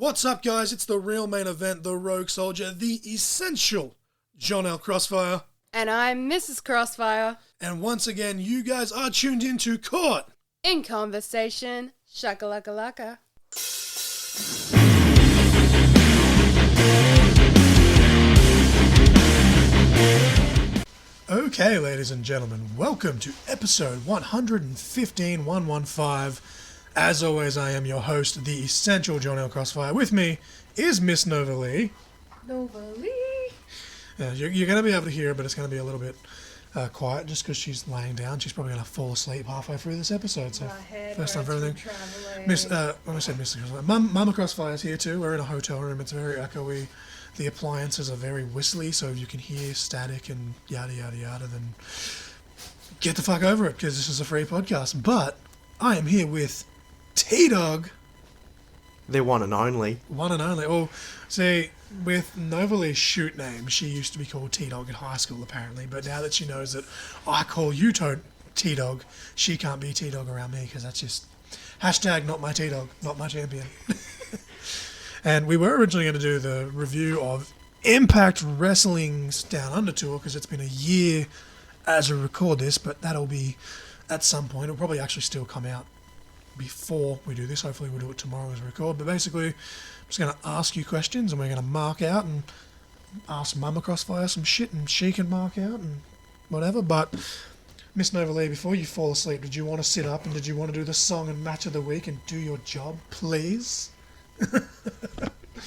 What's up, guys? It's the real main event, the Rogue Soldier, the essential John L. Crossfire. And I'm Mrs Crossfire. And once again, you guys are tuned into Caught In Conversation. Shakalaka. Okay, ladies and gentlemen, welcome to episode 115. As always, I am your host, the essential John L. Crossfire. With me is Miss Nova Lee. You're going to be able to hear her, but it's going to be a little bit quiet just because she's laying down. She's probably going to fall asleep halfway through this episode. So first time for everything. When I said Miss Crossfire, Mama Crossfire is here too. We're in a hotel room. It's very echoey. The appliances are very whistly, so if you can hear static and yada yada yada, then get the fuck over it because this is a free podcast. But I am here with T-Dawg. They're one and only. One and only. Oh, see, with Novalee's shoot name, she used to be called T-Dawg in high school, apparently. But now that she knows that I call you T-Dawg, she can't be T-Dawg around me because that's just hashtag not my T-Dawg, not my champion. And we were originally going to do the review of Impact Wrestling's Down Under tour because it's been a year as we record this, but that'll be at some point. It'll probably actually still come out before we do this. Hopefully we'll do it tomorrow as we record. But basically, I'm just going to ask you questions and we're going to mark out and ask Mama Crossfire some shit and she can mark out and whatever. But Miss Nova Lee, before you fall asleep, did you want to sit up and did you want to do the song and match of the week and do your job, please? You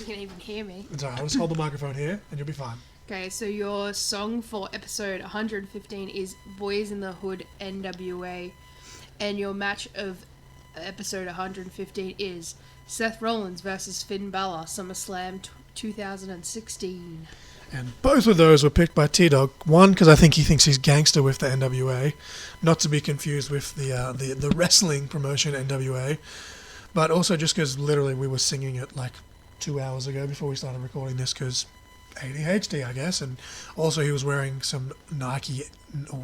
can even hear me. It's alright, I'll just hold the microphone here and you'll be fine. Okay, so your song for episode 115 is Boys in the Hood NWA. And your match of episode 115 is Seth Rollins versus Finn Balor, SummerSlam 2016. And both of those were picked by T-Dawg. One, because I think he thinks he's gangster with the NWA. Not to be confused with the wrestling promotion NWA. But also just because literally we were singing it like 2 hours ago before we started recording this because ADHD, I guess. And also he was wearing some Nike. Do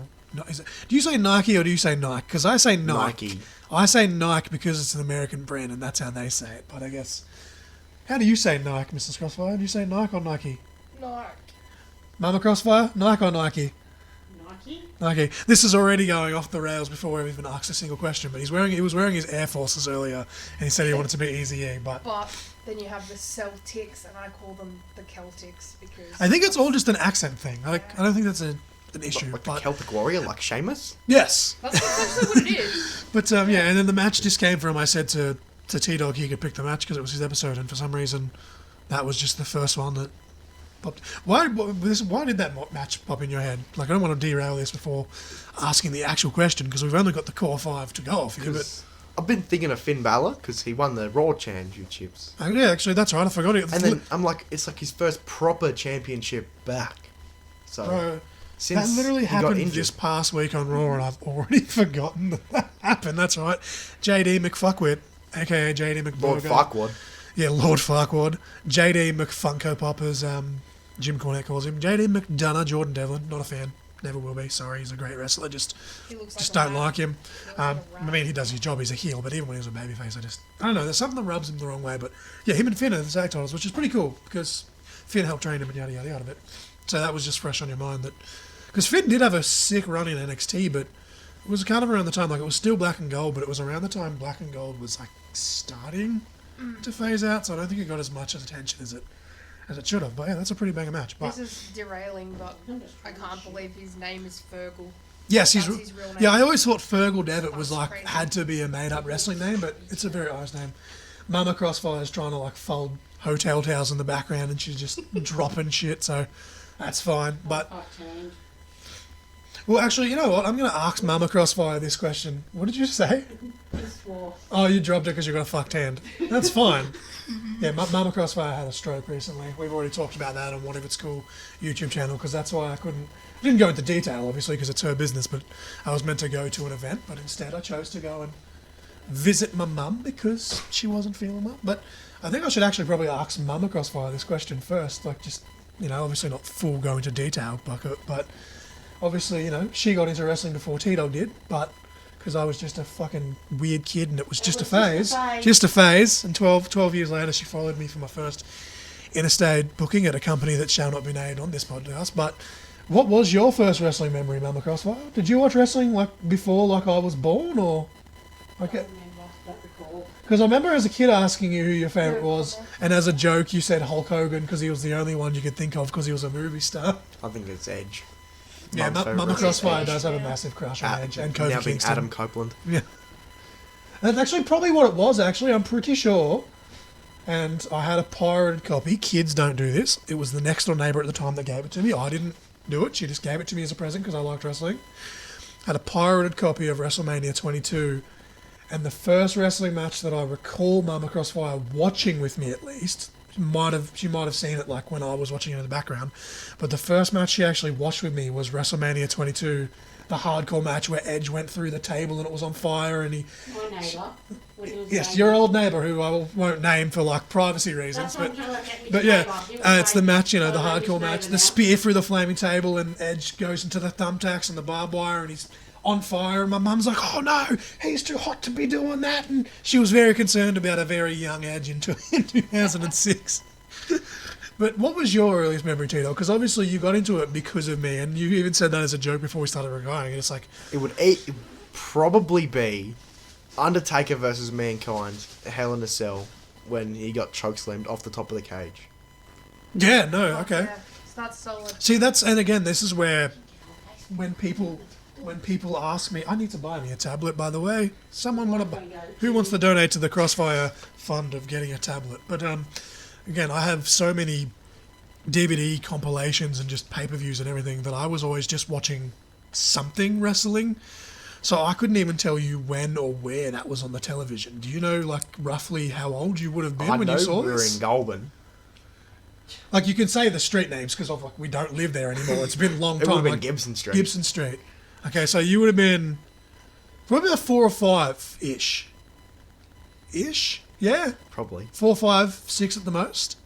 you say Nike or do you say Nike? Because I say Nike. I say Nike because it's an American brand and that's how they say it. But I guess... How do you say Nike, Mrs. Crossfire? Do you say Nike or Nike? Nike. Mama Crossfire? Nike or Nike? Nike. This is already going off the rails before we've even asked a single question, but he was wearing his Air Forces earlier, and he said he wanted to be Easy-E, but then you have the Celtics, and I call them the Celtics, because... I think it's all just an accent thing. I don't think that's an issue. Like the Celtic warrior, like Sheamus? Yes! That's exactly what it is. But, and then the match just came from, I said to T-Dawg he could pick the match because it was his episode, and for some reason, that was just the first one that popped. Why did that match pop in your head? Like, I don't want to derail this before asking the actual question because we've only got the core five to go off here. But I've been thinking of Finn Balor because he won the Raw Championships. Oh, yeah, actually, that's right. I forgot it. And then I'm like, it's like his first proper championship back. So Bro, since that literally he got happened injured this past week on Raw, and I've already forgotten that happened. That's right. JD McFuckwit, aka JD McBurger. Lord Farquaad. Yeah, Lord Farquaad. JD McFunko Pop, as Jim Cornette calls him. JD McDonough, Jordan Devlin. Not a fan. Never will be. Sorry, he's a great wrestler. Just don't like him. I mean, he does his job. He's a heel, but even when he was a babyface, I don't know. There's something that rubs him the wrong way. But yeah, him and Finn are the tag titles, which is pretty cool because Finn helped train him and yada yada yada. But so that was just fresh on your mind that because Finn did have a sick run in NXT, but it was kind of around the time like it was still Black and Gold, but it was around the time Black and Gold was like starting to phase out. So I don't think it got as much attention as it should have. But yeah, that's a pretty banger match. But This is derailing, but I can't believe his name is Fergal. yes, That's his real name. yeah. I always thought Fergal Devitt was like had to be a made-up wrestling name, but it's a very Irish name. Mama Crossfire is trying to like fold hotel towels in the background, and she's just dropping shit. So that's fine. But well, actually, you know what? I'm going to ask Mama Crossfire this question. What did you say? Oh, you dropped it because you got a fucked hand. That's fine. Yeah, Mama Crossfire had a stroke recently. We've already talked about that on What If It's Cool YouTube channel because that's why I didn't go into detail, obviously, because it's her business, but I was meant to go to an event, but instead I chose to go and visit my mum because she wasn't feeling well. But I think I should actually probably ask Mama Crossfire this question first, like just, obviously not full go into detail, but obviously, she got into wrestling before T-Dawg did, but because I was just a fucking weird kid and it was just a was just a phase. phase. Just a phase. And 12 years later, she followed me for my first interstate booking at a company that shall not be named on this podcast. But what was your first wrestling memory, Mama Crossfire? Did you watch wrestling like before, like I was born, or like? Don't remember, don't recall. Because I remember as a kid asking you who your favourite was, and as a joke you said Hulk Hogan because he was the only one you could think of because he was a movie star. I think it's Edge. Yeah, Mum's favourite Mama wrestler. Crossfire Edge, does have a yeah. massive crush on Edge and Kofi Now being Kingston. Adam Copeland. Yeah. That's actually probably what it was, actually. I'm pretty sure. And I had a pirated copy. Kids don't do this. It was the next door neighbour at the time that gave it to me. I didn't do it. She just gave it to me as a present because I liked wrestling. Had a pirated copy of WrestleMania 22. And the first wrestling match that I recall Mama Crossfire watching with me, at least, she might have seen it like when I was watching it in the background. But the first match she actually watched with me was WrestleMania 22, the hardcore match where Edge went through the table and it was on fire and he... My neighbour. when he was Yes, baby. your old neighbour, who I won't name for like privacy reasons, That's what but I'm trying to get me but to yeah, neighbour. He was it's the baby. match, you know, I the don't know his hardcore match, neighbour the now. spear through the flaming table, and Edge goes into the thumbtacks and the barbed wire, and he's on fire, and my mum's like, "Oh no, he's too hot to be doing that," and she was very concerned about a very young Edge in 2006. But what was your earliest memory, Tito? Because obviously you got into it because of me, and you even said that as a joke before we started recording. And it's like, It would probably be Undertaker versus Mankind, Hell in a Cell, when he got chokeslammed off the top of the cage. yeah, no, okay. Yeah, it's not solid. See, and again, this is where when people ask me, I need to buy me a tablet, by the way. Who wants to donate to the Crossfire fund of getting a tablet? But again, I have so many DVD compilations and just pay-per-views and everything that I was always just watching something wrestling. So I couldn't even tell you when or where that was on the television. Do you know, like, roughly how old you would have been I when know you saw we were this? in Goulburn. Like, you can say the street names because like we don't live there anymore. It's been a long It time. would have been like, Gibson Street. Gibson Street. Okay, so you would have been probably about 4 or 5-ish. Ish? Yeah. Probably. 4, 5, 6 at the most.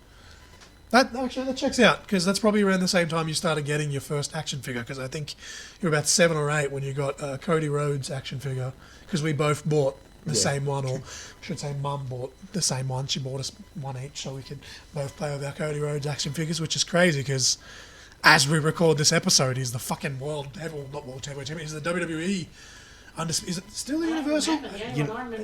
That checks out because that's probably around the same time you started getting your first action figure. Because I think you were about 7 or 8 when you got Cody Rhodes action figure. Because we both bought the same one, or I should say, Mum bought the same one. She bought us one each so we could both play with our Cody Rhodes action figures, which is crazy because as we record this episode, he's the fucking not world heavyweight champion. He's the WWE. Is it still the Universal?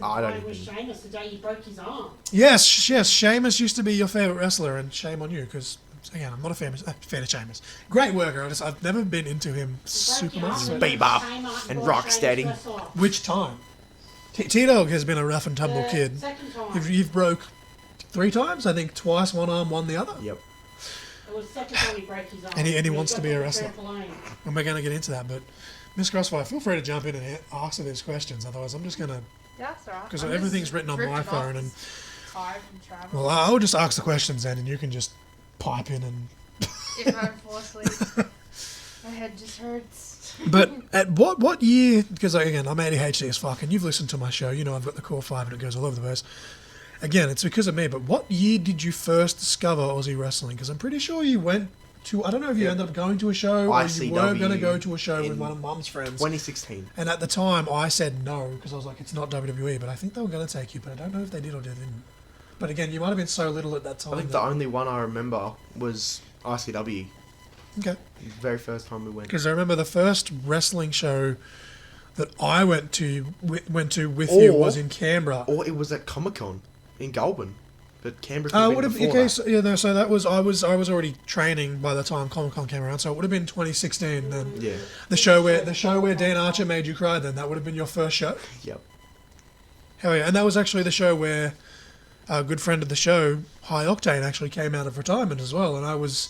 I don't was even- Sheamus the day he broke his arm. Yes. Sheamus used to be your favourite wrestler, and shame on you, because, again, I'm not a fan of Sheamus. Great worker, I've never been into him super much. Broke but- his arm Bebop and before Rocksteady. Sheamus wrestled off. Which time? T-Dawg has been a rough and tumble The kid. Second time. You've broke 3 times, I think twice, one arm, one the other. Yep. It was the second time he broke his arm. And he He wants to got be a the wrestler. trampoline. And we're going to get into that, but Miss Crossfire, feel free to jump in and answer these questions, otherwise I'm just going to, Yeah, that's alright. because I'm everything's just written on my drifting off phone, and, tired from travel. well, I'll just ask the questions then, and you can just pipe in and... If I fall asleep, my head just hurts. But at what year? Because again, I'm ADHD as fuck, and you've listened to my show. You know I've got the core 5, and it goes all over the place. Again, it's because of me. But what year did you first discover Aussie wrestling? Because I'm pretty sure you went to. I don't know if you ended up going to a show or you were going to go to a show with in one of Mum's friends. 2016. And at the time, I said no because I was like, it's not WWE. But I think they were going to take you. But I don't know if they did or didn't. But again, you might have been so little at that time. I think that- the only one I remember was ICW. Okay. The very first time we went. Because I remember the first wrestling show that I went to with you was in Canberra. Or it was at Comic Con in Goulburn. But Canberra Oh, could would have have been okay. before So, yeah, no, so that was I was already training by the time Comic Con came around. So it would have been 2016 then. that. Yeah. The show where Dan Archer made you cry. Then that would have been your first show. Yep. Hell yeah! And that was actually the show where a good friend of the show, High Octane, actually came out of retirement as well, and I was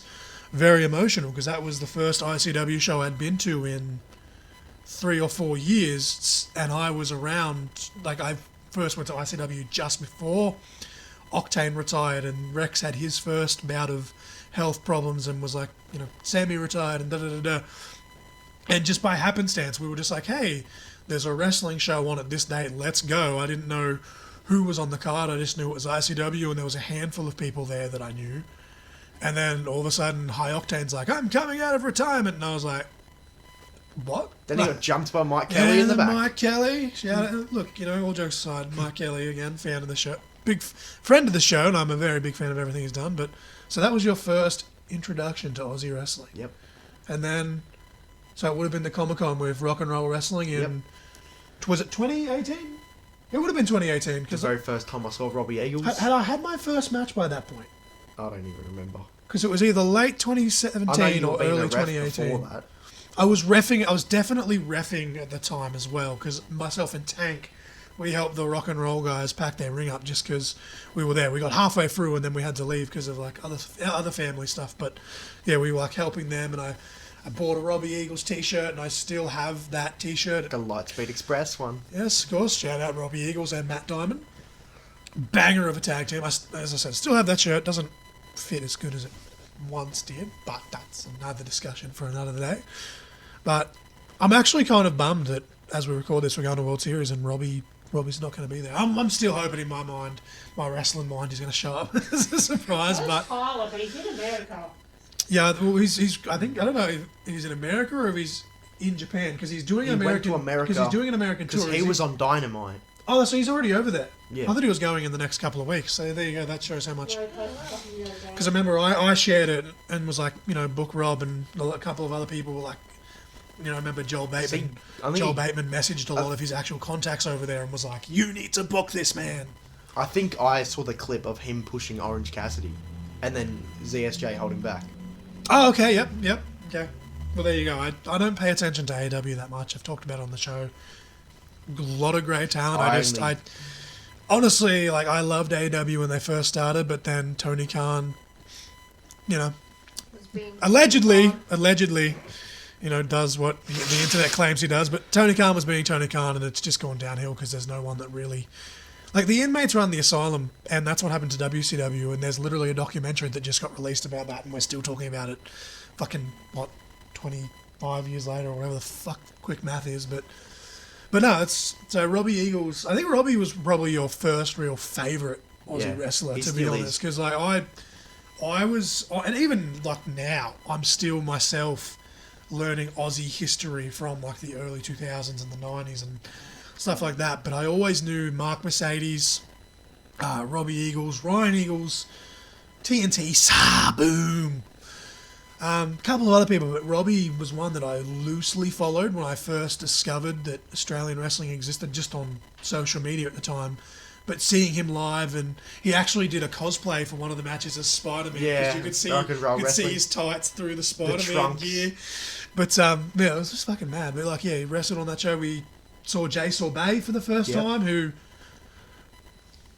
very emotional because that was the first ICW show I'd been to in 3 or 4 years, and I was around. Like I first went to ICW just before Octane retired, and Rex had his first bout of health problems and was like, semi-retired and da da da da. And just by happenstance, we were just like, hey, there's a wrestling show on at this date, let's go. I didn't know who was on the card, I just knew it was ICW, and there was a handful of people there that I knew. And then all of a sudden, High Octane's like, I'm coming out of retirement, and I was like, What? Then he got jumped by Mike Kelly in the back. Mike Kelly. Shout out. Look, all jokes aside, Mike Kelly again, fan of the show, friend of the show, and I'm a very big fan of everything he's done. But so that was your first introduction to Aussie wrestling. Yep. And then, so it would have been the Comic-Con with Rock and Roll Wrestling in, was it 2018? It would have been 2018 The because very first time I saw Robbie Eagles. had I had my first match by that point. I don't even remember. Because it was either late I know 2017 you or were being a early ref 2018. before that. I was reffing. I was definitely reffing at the time as well because myself and Tank, we helped the Rock and Roll guys pack their ring up just because we were there. We got halfway through and then we had to leave because of like other family stuff. But yeah, we were like helping them, and I bought a Robbie Eagles t-shirt, and I still have that t-shirt. The Lightspeed Express one. Yes, of course. Shout out Robbie Eagles and Matt Diamond. Banger of a tag team. As I said, still have that shirt. Doesn't fit as good as it once did, but that's another discussion for another day. But I'm actually kind of bummed that as we record this, we're going to World Series and Robbie's not going to be there. I'm still hoping in my mind, my wrestling mind, he's going to show up as a surprise. Where's But Tyler? But he's in America. yeah, well, he's. I don't know if he's in America or if he's in Japan because he's doing He went to America because he's doing an American tour. Because he was on Dynamite. Oh, so he's already over there. Yeah. I thought he was going in the next couple of weeks. So there you go. That shows how much. Yeah, he posted something the other day. Because I remember I shared it and was like, book Rob, and a couple of other people were like, I remember Joel Bateman. Joel Bateman messaged a lot of his actual contacts over there and was like, you need to book this man. I think I saw the clip of him pushing Orange Cassidy, and then ZSJ holding back. Oh, okay, yep, okay. Well, there you go. I don't pay attention to AEW that much. I've talked about it on the show. A lot of great talent. I honestly, like, I loved AEW when they first started, but then Tony Khan, Was being allegedly, does what the internet claims he does. But Tony Khan was being Tony Khan, and it's just gone downhill because there's no one that really... Like, the inmates run the asylum, and that's what happened to WCW, and there's literally a documentary that just got released about that, and we're still talking about it 25 years later, or whatever the fuck quick math is, but no, so Robbie Eagles, I think Robbie was probably your first real favourite Aussie wrestler, he to be still honest, is. because like, I was, and even like now, I'm still myself learning Aussie history from like the early 2000s and the 90s and stuff like that, but I always knew Mark Mercedes, Robbie Eagles, Ryan Eagles, TNT, Boom. Couple of other people, but Robbie was one that I loosely followed when I first discovered that Australian wrestling existed, just on social media at the time. But seeing him live, and he actually did a cosplay for one of the matches as Spider-Man, Yeah, you could see rock and roll you could see wrestling. his tights through the Spider-Man trunks. gear. But yeah, it was just fucking mad. But like, yeah, he wrestled on that show. We saw Jay Sorbet for the first Yep. time,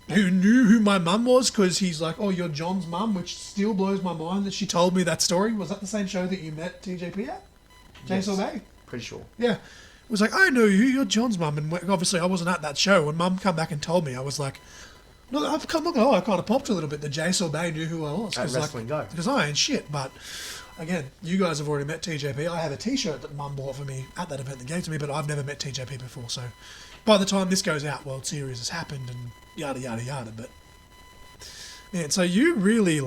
who knew who my mum was, because he's like, oh, you're John's mum, which still blows my mind that she told me that story. Was that the same show that you met TJP at? Jay Yes. Sorbet? Pretty sure. Yeah. It was like, I know you, you're John's mum, and obviously I wasn't at that show. When mum come back and told me, I was like, look, I kind of popped a little bit that Jay Sorbet knew who I was. At Wrestling Go. Because I ain't shit, but again, you guys have already met TJP. I have a t-shirt that mum bought for me at that event that gave to me, but I've never met TJP before, so by the time this goes out, World Series has happened and yada yada yada. But man, so you really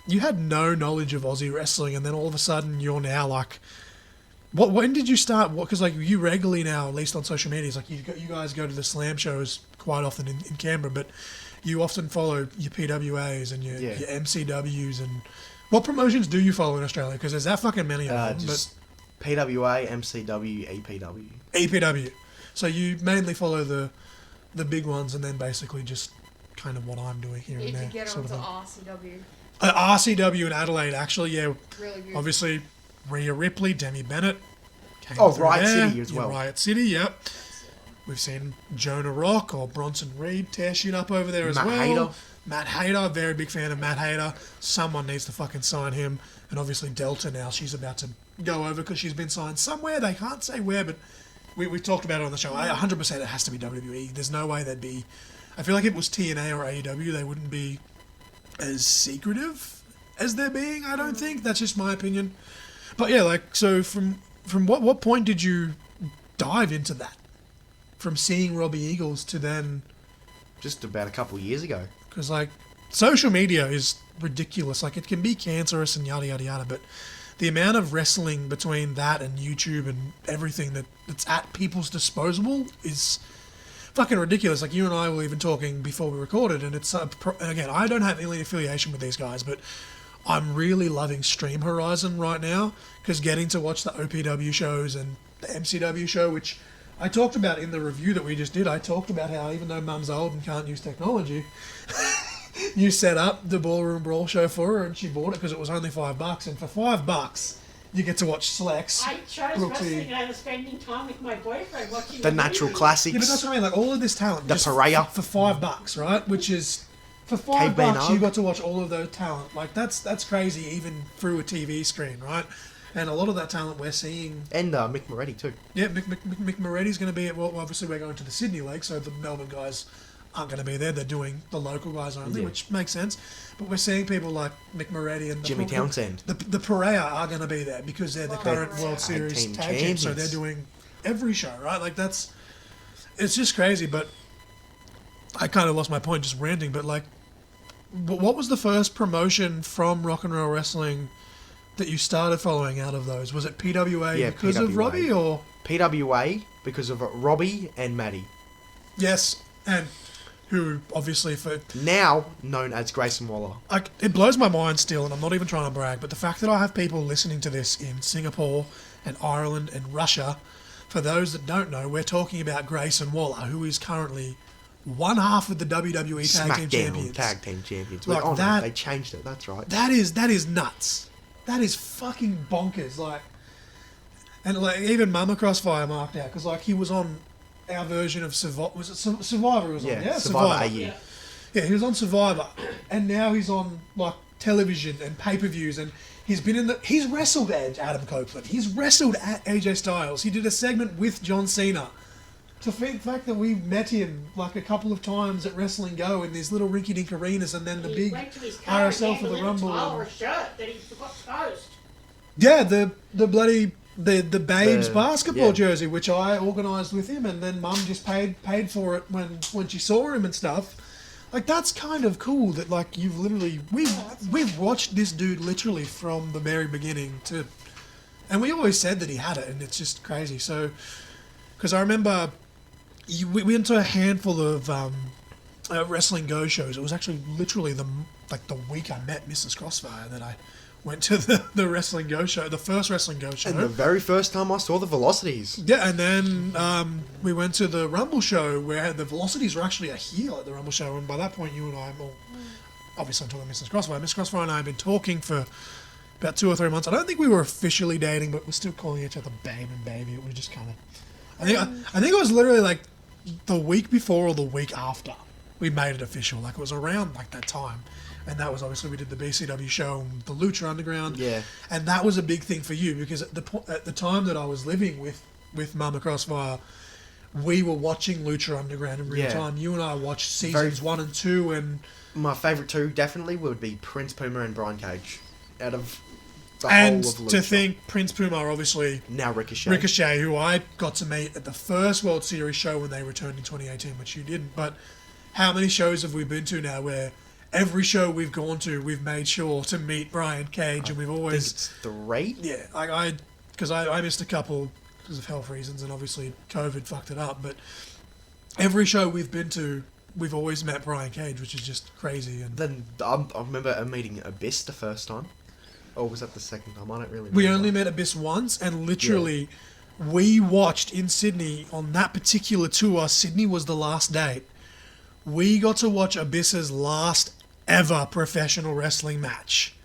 you had no knowledge of Aussie wrestling, and then all of a sudden you're now like, when did you start? Because like you regularly now, at least on social media, it's like you guys go to the slam shows quite often in Canberra, but you often follow your PWAs and your MCWs. And what promotions do you follow in Australia? Because there's that fucking many of them. Just PWA, MCW, EPW. EPW. So you mainly follow the big ones, and then basically just kind of what I'm doing here You and need there. to get sort onto of RCW. RCW in Adelaide, actually, yeah. Really good. Obviously, Rhea Ripley, Demi Bennett. came Oh, through Riot there. City as well. Yeah, Riot City, yep. We've seen Jonah Rock or Bronson Reed tear shit up over there as Matt well. Hayter. Matt Hayter, very big fan of Matt Hayter. Someone needs to fucking sign him. And obviously Delta now, she's about to go over because she's been signed somewhere. They can't say where, but we talked about it on the show. 100% it has to be WWE. There's no way they'd be... I feel like if it was TNA or AEW, they wouldn't be as secretive as they're being, I don't think. That's just my opinion. But yeah, like, so from what point did you dive into that? From seeing Robbie Eagles to then... Just about a couple of years ago. Because, like, social media is ridiculous. Like, it can be cancerous and yada, yada, yada, but the amount of wrestling between that and YouTube and everything that's at people's disposal is fucking ridiculous. Like, you and I were even talking before we recorded, and it's and again, I don't have any affiliation with these guys, but I'm really loving Stream Horizon right now, because getting to watch the OPW shows and the MCW show, which I talked about in the review that we just did. I talked about how even though Mum's old and can't use technology, you set up the Ballroom Brawl show for her, and she bought it because it was only $5, and for $5 you get to watch Slex. I chose wrestling over spending time with my boyfriend watching The natural movie. classics. Yeah, but that's what I mean. Like, all of this talent, The just Pariah. for $5, right? Which is for Caveman $5 you Hug. got to watch all of those talent. Like, that's crazy, even through a TV screen, right? And a lot of that talent we're seeing. And Mick Moretti too. Yeah, Mick Moretti's going to be at. Well, obviously we're going to the Sydney League, so the Melbourne guys aren't going to be there. They're doing the local guys only, Yeah. which makes sense. But we're seeing people like Mick Moretti and Jimmy Townsend. The Pariah are going to be there because they're the current Pariah. World Series Tag team tag team, so champions. they're doing every show, right? Like, it's just crazy. But I kind of lost my point just ranting. But like, what was the first promotion from Rock and Roll Wrestling that you started following out of those? Was it PWA Yeah, because of PWA. Robbie, or? PWA because of Robbie and Maddie. Yes, and who obviously for Now known as Grayson Waller. like, it blows my mind still, and I'm not even trying to brag, but the fact that I have people listening to this in Singapore and Ireland and Russia. For those that don't know, we're talking about Grayson Waller, who is currently one half of the WWE Tag Team SmackDown Champions. Tag Team Champions. Like Oh, no, that- they changed it. That's right. That is nuts. That is fucking bonkers. Like, and like even Mama Crossfire marked out because like he was on our version of Survivor. Was it Survivor? He was on, yeah, Survivor AU. Yeah. Yeah, he was on Survivor, and now he's on like television and pay-per-views, and he's been in the. He's wrestled Adam Copeland. He's wrestled at AJ Styles. He did a segment with John Cena. The fact that we met him like a couple of times at Wrestling Go in these little rinky-dink arenas, and then the He big went to his car RSL and for the gave a little Rumble. towel or a shirt that he forgot to post. Yeah, the bloody the Babes The- basketball yeah. jersey, which I organised with him, and then Mum just paid for it when she saw him and stuff. Like, that's kind of cool that like you've literally we've watched this dude literally from the very beginning to, and we always said that he had it, and it's just crazy. So, because I remember we went to a handful of Wrestling Go shows. It was actually literally the week I met Mrs Crossfire that I went to the Wrestling Go show, the first Wrestling Go show. And the very first time I saw the Velocities. Yeah, and then we went to the Rumble show where the Velocities were actually a heel at the Rumble show, and by that point you and I, well, obviously I'm talking Mrs Crossfire. Mrs Crossfire and I have been talking for about 2 or 3 months. I don't think we were officially dating, but we're still calling each other babe and baby. It was just kind of, I think it was literally like the week before or the week after we made it official. Like, it was around like that time. And that was obviously we did the BCW show and the Lucha Underground. Yeah. And that was a big thing for you because at the time that I was living with Mama Crossfire, we were watching Lucha Underground in real Yeah. time. You and I watched seasons 1 and 2, and My favourite two definitely would be Prince Puma and Brian Cage. Out of the and whole of Lucha. to think Prince Puma, obviously Now Ricochet. Ricochet, who I got to meet at the first World Series show when they returned in 2018, which you didn't. But how many shows have we been to now where every show we've gone to, we've made sure to meet Brian Cage, and we've I think always... it's 3. Yeah, because I missed a couple because of health reasons, and obviously COVID fucked it up. But every show we've been to, we've always met Brian Cage, which is just crazy. And Then I remember meeting Abyss the first time. Or was that the second time? I don't really remember. we only met Abyss once, and literally, we watched in Sydney on that particular tour. Sydney was the last date. We got to watch Abyss's last ever professional wrestling match.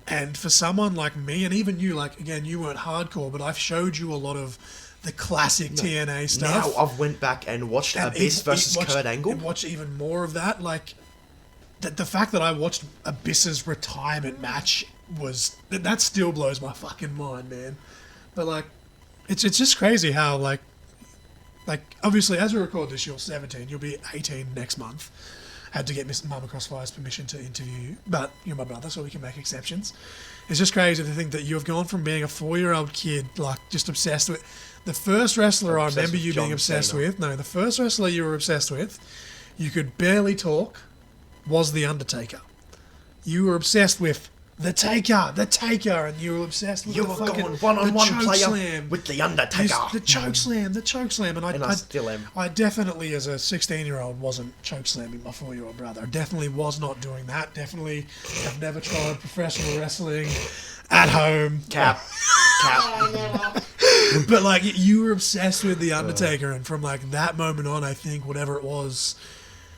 And for someone like me, and even you, like, again, you weren't hardcore, but I've showed you a lot of the classic TNA stuff. Now I've went back and watched And Abyss versus Kurt Angle. And watched even more of that. Like, the fact that I watched Abyss's retirement match that still blows my fucking mind, man. But like, it's just crazy how like obviously as we record this, you're 17, you'll be 18 next month. Had to get Miss Mama Crossfire's permission to interview you, but you're my brother, so we can make exceptions. It's just crazy to think that you've gone from being a 4-year-old kid, like just obsessed with the first wrestler I Obsessed remember with you being John obsessed Cena. with. No, the first wrestler you were obsessed with, you could barely talk, was The Undertaker. You were obsessed with the Taker, and you were obsessed with You the were fucking going one-on-one the choke player slam. with the Undertaker. The choke slam, and And I still am. I definitely, as a 16-year-old, wasn't choke slamming my 4-year-old brother. I definitely was not doing that. Definitely, I've never tried professional wrestling at home. Cap. I never. But like, you were obsessed with the Undertaker, and from like that moment on, I think whatever it was,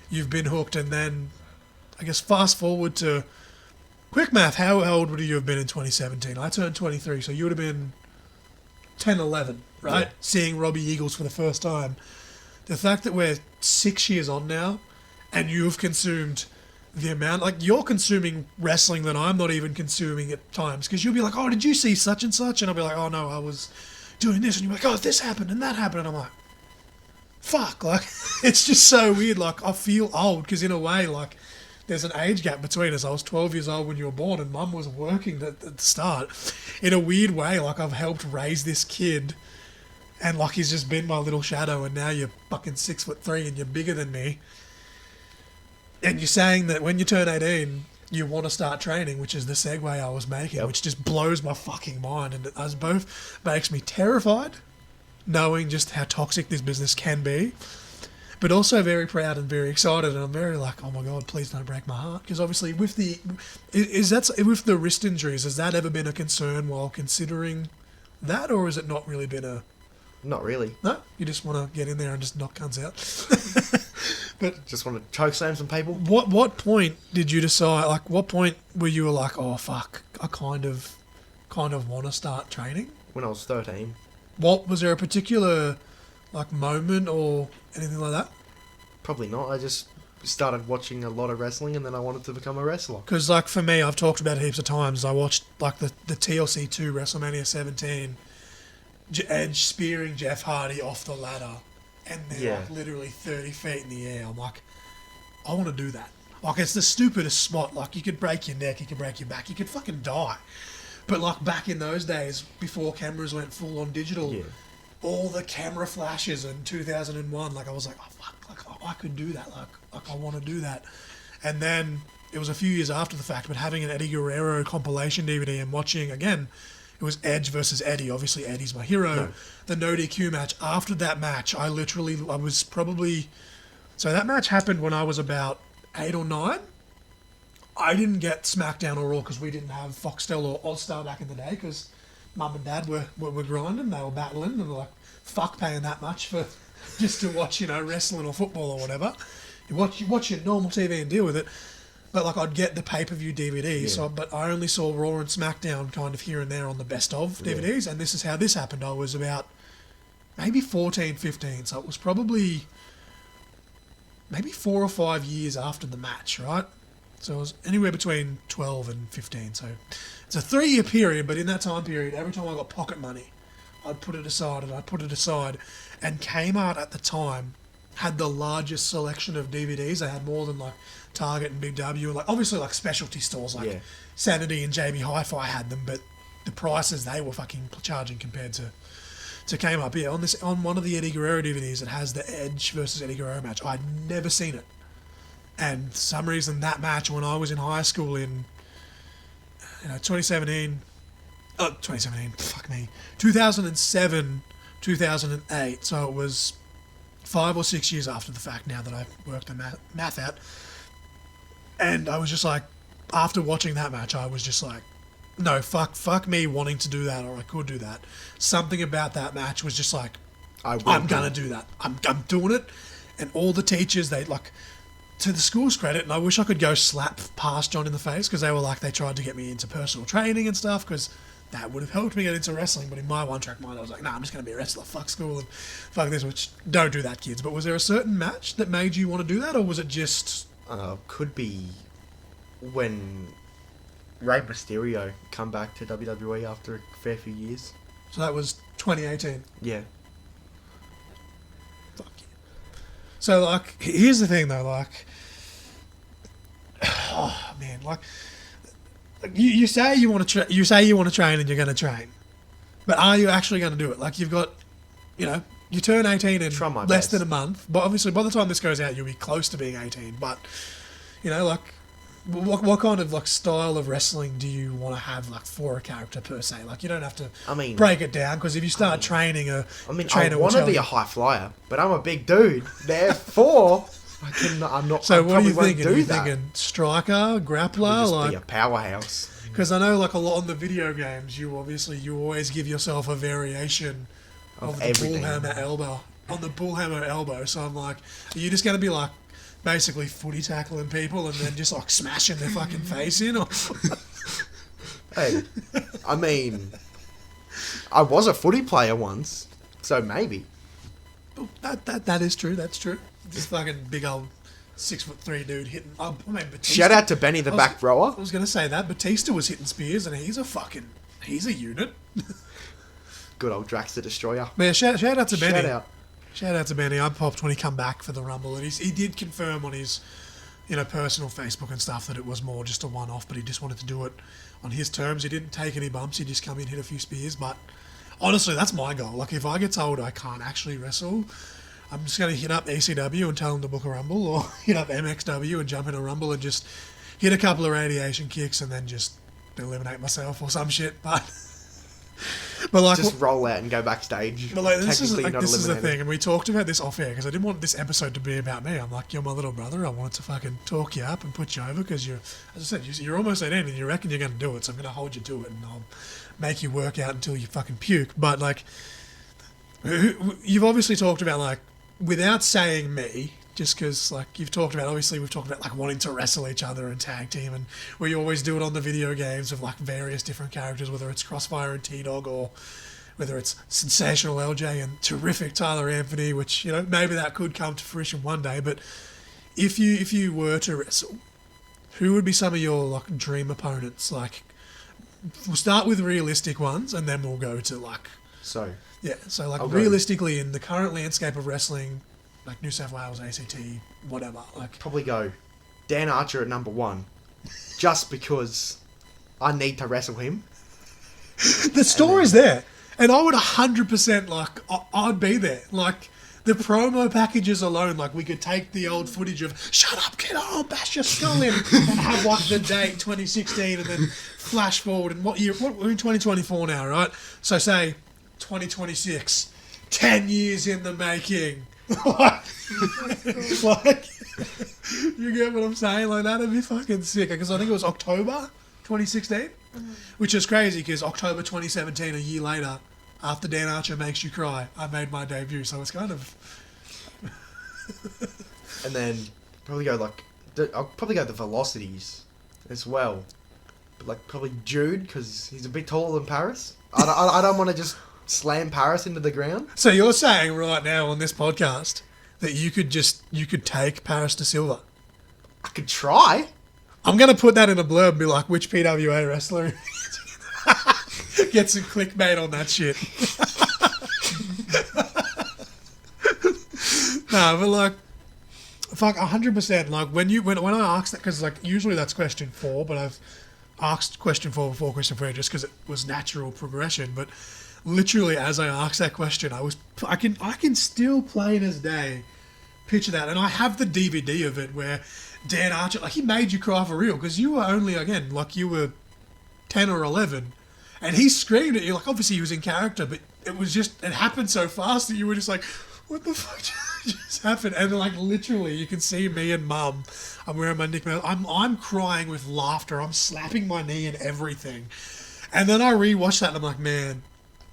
you've been hooked. And then, I guess fast forward to quick math. How old would you have been in 2017? I turned 23, so you would have been 10, 11, right? Yeah. Seeing Robbie Eagles for the first time. The fact that we're 6 years on now, and you've consumed the amount, like you're consuming wrestling that I'm not even consuming at times, because you'll be like, oh, did you see such and such? And I'll be like, oh no, I was doing this, and you're like, oh, this happened and that happened, and I'm like, fuck, like it's just so weird. Like I feel old because in a way, like there's an age gap between us. I was 12 years old when you were born, and Mum was working at the start. In a weird way, like I've helped raise this kid, and like he's just been my little shadow, and now you're fucking 6'3" and you're bigger than me. And you're saying that when you turn 18, you want to start training, which is the segue I was making, Yep. which just blows my fucking mind. And it us both makes me terrified, knowing just how toxic this business can be, but also very proud and very excited. And I'm very like, oh my God, please don't break my heart. Because obviously with with the wrist injuries, has that ever been a concern while considering that, or has it not really been a... Not really. No, you just want to get in there and just knock guns out. But Just want to choke slam some people. what point did you decide? Like, what point were you like, oh fuck, I kind of want to start training? When I was 13. What was there a particular like moment or anything like that? Probably not. I just started watching a lot of wrestling, and then I wanted to become a wrestler. Because like for me, I've talked about it heaps of times. I watched like the TLC 2 WrestleMania 17, Edge spearing Jeff Hardy off the ladder, and they're like literally 30 feet in the air. I'm like, I want to do that. Like it's the stupidest spot. Like you could break your neck, you could break your back, you could fucking die. But like back in those days, before cameras went full on digital, all the camera flashes in 2001, like I was like, oh fuck, like oh, I could do that. Like I want to do that. And then it was a few years after the fact, but having an Eddie Guerrero compilation DVD and watching again, it was Edge versus Eddie. Obviously, Eddie's my hero. No. The no DQ match. After that match, I was probably... So that match happened when I was about 8 or 9. I didn't get SmackDown or Raw because we didn't have Foxtel or All-Star back in the day because Mum and Dad were grinding. They were battling and they were like, fuck paying that much for just to watch, wrestling or football or whatever. You watch your normal TV and deal with it. But like I'd get the pay-per-view DVDs, but I only saw Raw and SmackDown kind of here and there on the best of DVDs, and this is how this happened. I was about maybe 14, 15, so it was probably maybe 4 or 5 years after the match, right? So it was anywhere between 12 and 15, so it's a 3-year period, but in that time period, every time I got pocket money, I'd put it aside, and Kmart at the time had the largest selection of DVDs. They had more than like Target and Big W, and like obviously like specialty stores like Sanity and JB Hi-Fi had them, but the prices they were fucking charging compared to Kmart. But yeah, on one of the Eddie Guerrero DVDs, it has the Edge versus Eddie Guerrero match. I'd never seen it, and for some reason that match when I was in high school in 2007, 2008. So it was 5 or 6 years after the fact now that I've worked the math out. And I was just like, after watching that match, I was just like, no, fuck me wanting to do that, or I could do that. Something about that match was just like, I'm going to do that. I'm doing it. And all the teachers, they like, to the school's credit, and I wish I could go slap past John in the face because they were like, they tried to get me into personal training and stuff because that would have helped me get into wrestling. But in my one-track mind, I was like, nah, I'm just going to be a wrestler. Fuck school and fuck this, which don't do that, kids. But was there a certain match that made you want to do that, or was it just... Could be when Rey Mysterio come back to WWE after a fair few years. So that was 2018. Yeah. Fuck you. So, like, here's the thing, though, like... Oh, man, like... You say you want to train and you're going to train, but are you actually going to do it? Like you've got, you turn 18 in less than a month. But obviously, by the time this goes out, you'll be close to being 18. But like what kind of like style of wrestling do you want to have like for a character per se? Like you don't have to break it down because if you start training a trainer I want to be a high flyer, but I'm a big dude. Therefore, I'm not. So what are you thinking? thinking? Are you thinking striker, grappler, Just like be a powerhouse. because I know like a lot on the video games, you always give yourself a variation of the everything. bullhammer elbow on the bullhammer elbow. So I'm like, are you just going to be like basically footy tackling people and then just like smashing their fucking face in? Or Hey, I mean, I was a footy player once, so maybe. that is true. That's true. This fucking big old 6'3" dude hitting. I mean, Batista, Shout out to Benny the back rower. I was going to say that Batista was hitting spears and he's a unit. Good old Drax the Destroyer. But yeah, shout out to Benny. Shout out. To Benny. I popped when he come back for the Rumble, and he did confirm on his, personal Facebook and stuff that it was more just a one-off, but he just wanted to do it on his terms. He didn't take any bumps. He just come in, hit a few spears. But honestly, that's my goal. Like if I get told I can't actually wrestle, I'm just going to hit up ECW and tell them to book a Rumble, or hit up MXW and jump in a Rumble and just hit a couple of radiation kicks and then just eliminate myself or some shit. But like, just roll out and go backstage. but like, this is the eliminated. thing, and we talked about this off air because I didn't want this episode to be about me. I'm like, you're my little brother. I wanted to fucking talk you up and put you over because as I said, you're almost at end and you reckon you're going to do it, so I'm going to hold you to it and I'll make you work out until you fucking puke. But like, you've obviously talked about like, without saying me, just because like we've talked about like wanting to wrestle each other and tag team, and we always do it on the video games of like various different characters, whether it's Crossfire and T-Dawg or whether it's sensational LJ and terrific Tyler Anthony, which maybe that could come to fruition one day. But if you were to wrestle, who would be some of your like dream opponents? Like we'll start with realistic ones and then we'll go to like So like I'll go. realistically in the current landscape of wrestling, like New South Wales, ACT, whatever. Like probably go Dan Archer at number 1, just because I need to wrestle him. the story's there, and I would 100% like I'd be there. Like the promo packages alone, like we could take the old footage of "Shut up, kid! I'll bash your skull in," and have like the date 2016, and then flash forward and what year? What we're in 2024 now, right? So say 2026, 10 years in the making. like, you get what I'm saying? Like that'd be fucking sick. Because I think it was October 2016, which is crazy. Because October 2017, a year later, after Dan Archer Makes You Cry, I made my debut. So it's kind of. And then probably go I'll probably go the Velocities as well, but like probably Jude because he's a bit taller than Paris. I don't want to just slam Paris into the ground. So you're saying right now on this podcast that you could take Paris to Silver? I could try. I'm gonna put that in a blurb and be like, which PWA wrestler get some clickbait on that shit. No, but like, fuck, 100%. Like when I asked that, because like usually that's question 4, but I've asked question 4 before question 3 just because it was natural progression. But literally, as I asked that question, I can still plain as day picture that, and I have the DVD of it where Dan Archer, like, he made you cry for real because you were only, again, like, you were 10 or 11, and he screamed at you. Like, obviously he was in character, but it happened so fast that you were just like, what the fuck just happened? And like literally, you can see me and Mum. I'm wearing my Nick Mel. I'm crying with laughter. I'm slapping my knee and everything. And then I rewatched that and I'm like, man,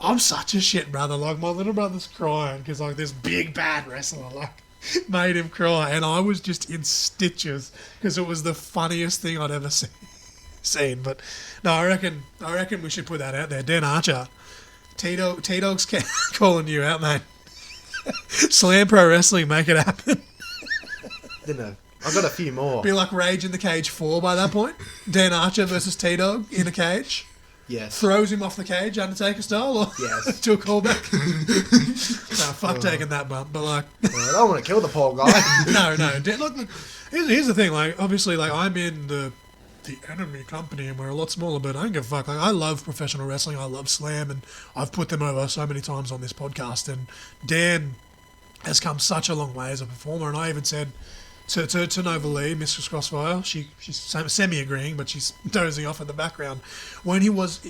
I'm such a shit brother. Like my little brother's crying because like this big bad wrestler like made him cry, and I was just in stitches because it was the funniest thing I'd ever seen. But no, I reckon we should put that out there. Dan Archer, T-Dawg's calling you out, mate. Slam Pro Wrestling, make it happen. Then I've got a few more. Be like Rage in the Cage 4 by that point. Dan Archer versus T-Dawg in a cage. Yes. Throws him off the cage, Undertaker style, or yes. to a callback. No, fuck taking that bump, but like... I don't want to kill the poor guy. No. Look, here's the thing, like, obviously, like, I'm in the enemy company and we're a lot smaller, but I don't give a fuck. Like, I love professional wrestling, I love Slam, and I've put them over so many times on this podcast, and Dan has come such a long way as a performer, and I even said to Nova Lee, Mrs Crossfire. She's semi-agreeing, but she's dozing off in the background. When he was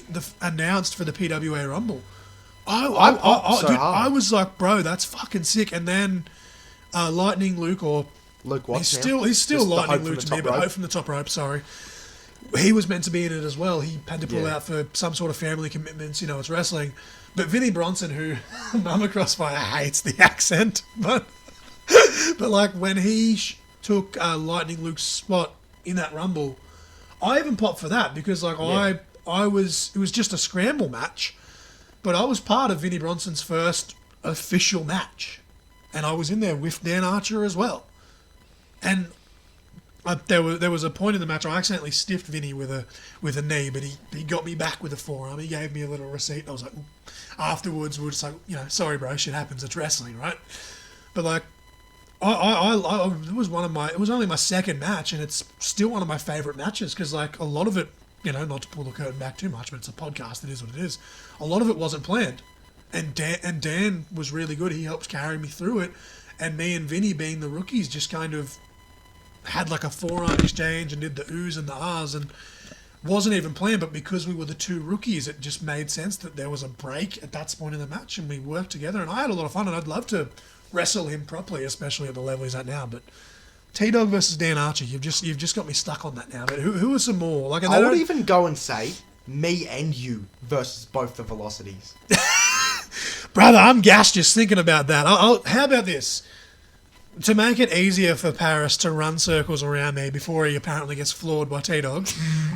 announced for the PWA Rumble, I was like, bro, that's fucking sick. And then Lightning Luke, or Luke Watts. he's still Just the Lightning Hope Luke from to the me, top but rope. Hope from the top rope. Sorry, he was meant to be in it as well. He had to pull Yeah. out for some sort of family commitments. You know, it's wrestling. But Vinnie Bronson, who Mama Crossfire hates the accent, but like when he took Lightning Luke's spot in that Rumble, I even popped for that because like Yeah. it was just a scramble match, but I was part of Vinnie Bronson's first official match, and I was in there with Dan Archer as well, and there was a point in the match I accidentally stiffed Vinny with a knee, but he got me back with a forearm. He gave me a little receipt. And I was like, afterwards we were just like, sorry bro, shit happens. It's wrestling, right? But like, it was only my second match, and it's still one of my favorite matches because like a lot of it, not to pull the curtain back too much, but it's a podcast. It is what it is. A lot of it wasn't planned, and Dan was really good. He helped carry me through it, and me and Vinny being the rookies just kind of had like a forearm exchange and did the oohs and the ahs, and wasn't even planned, but because we were the two rookies, it just made sense that there was a break at that point in the match, and we worked together, and I had a lot of fun, and I'd love to wrestle him properly, especially at the level he's at now. But T-Dawg versus Dan Archer, you've just got me stuck on that now. But who are some more? Like, I would even go and say me and you versus both the Velocities. brother, I'm gassed just thinking about that. How about this? To make it easier for Paris to run circles around me before he apparently gets floored by T-Dawg,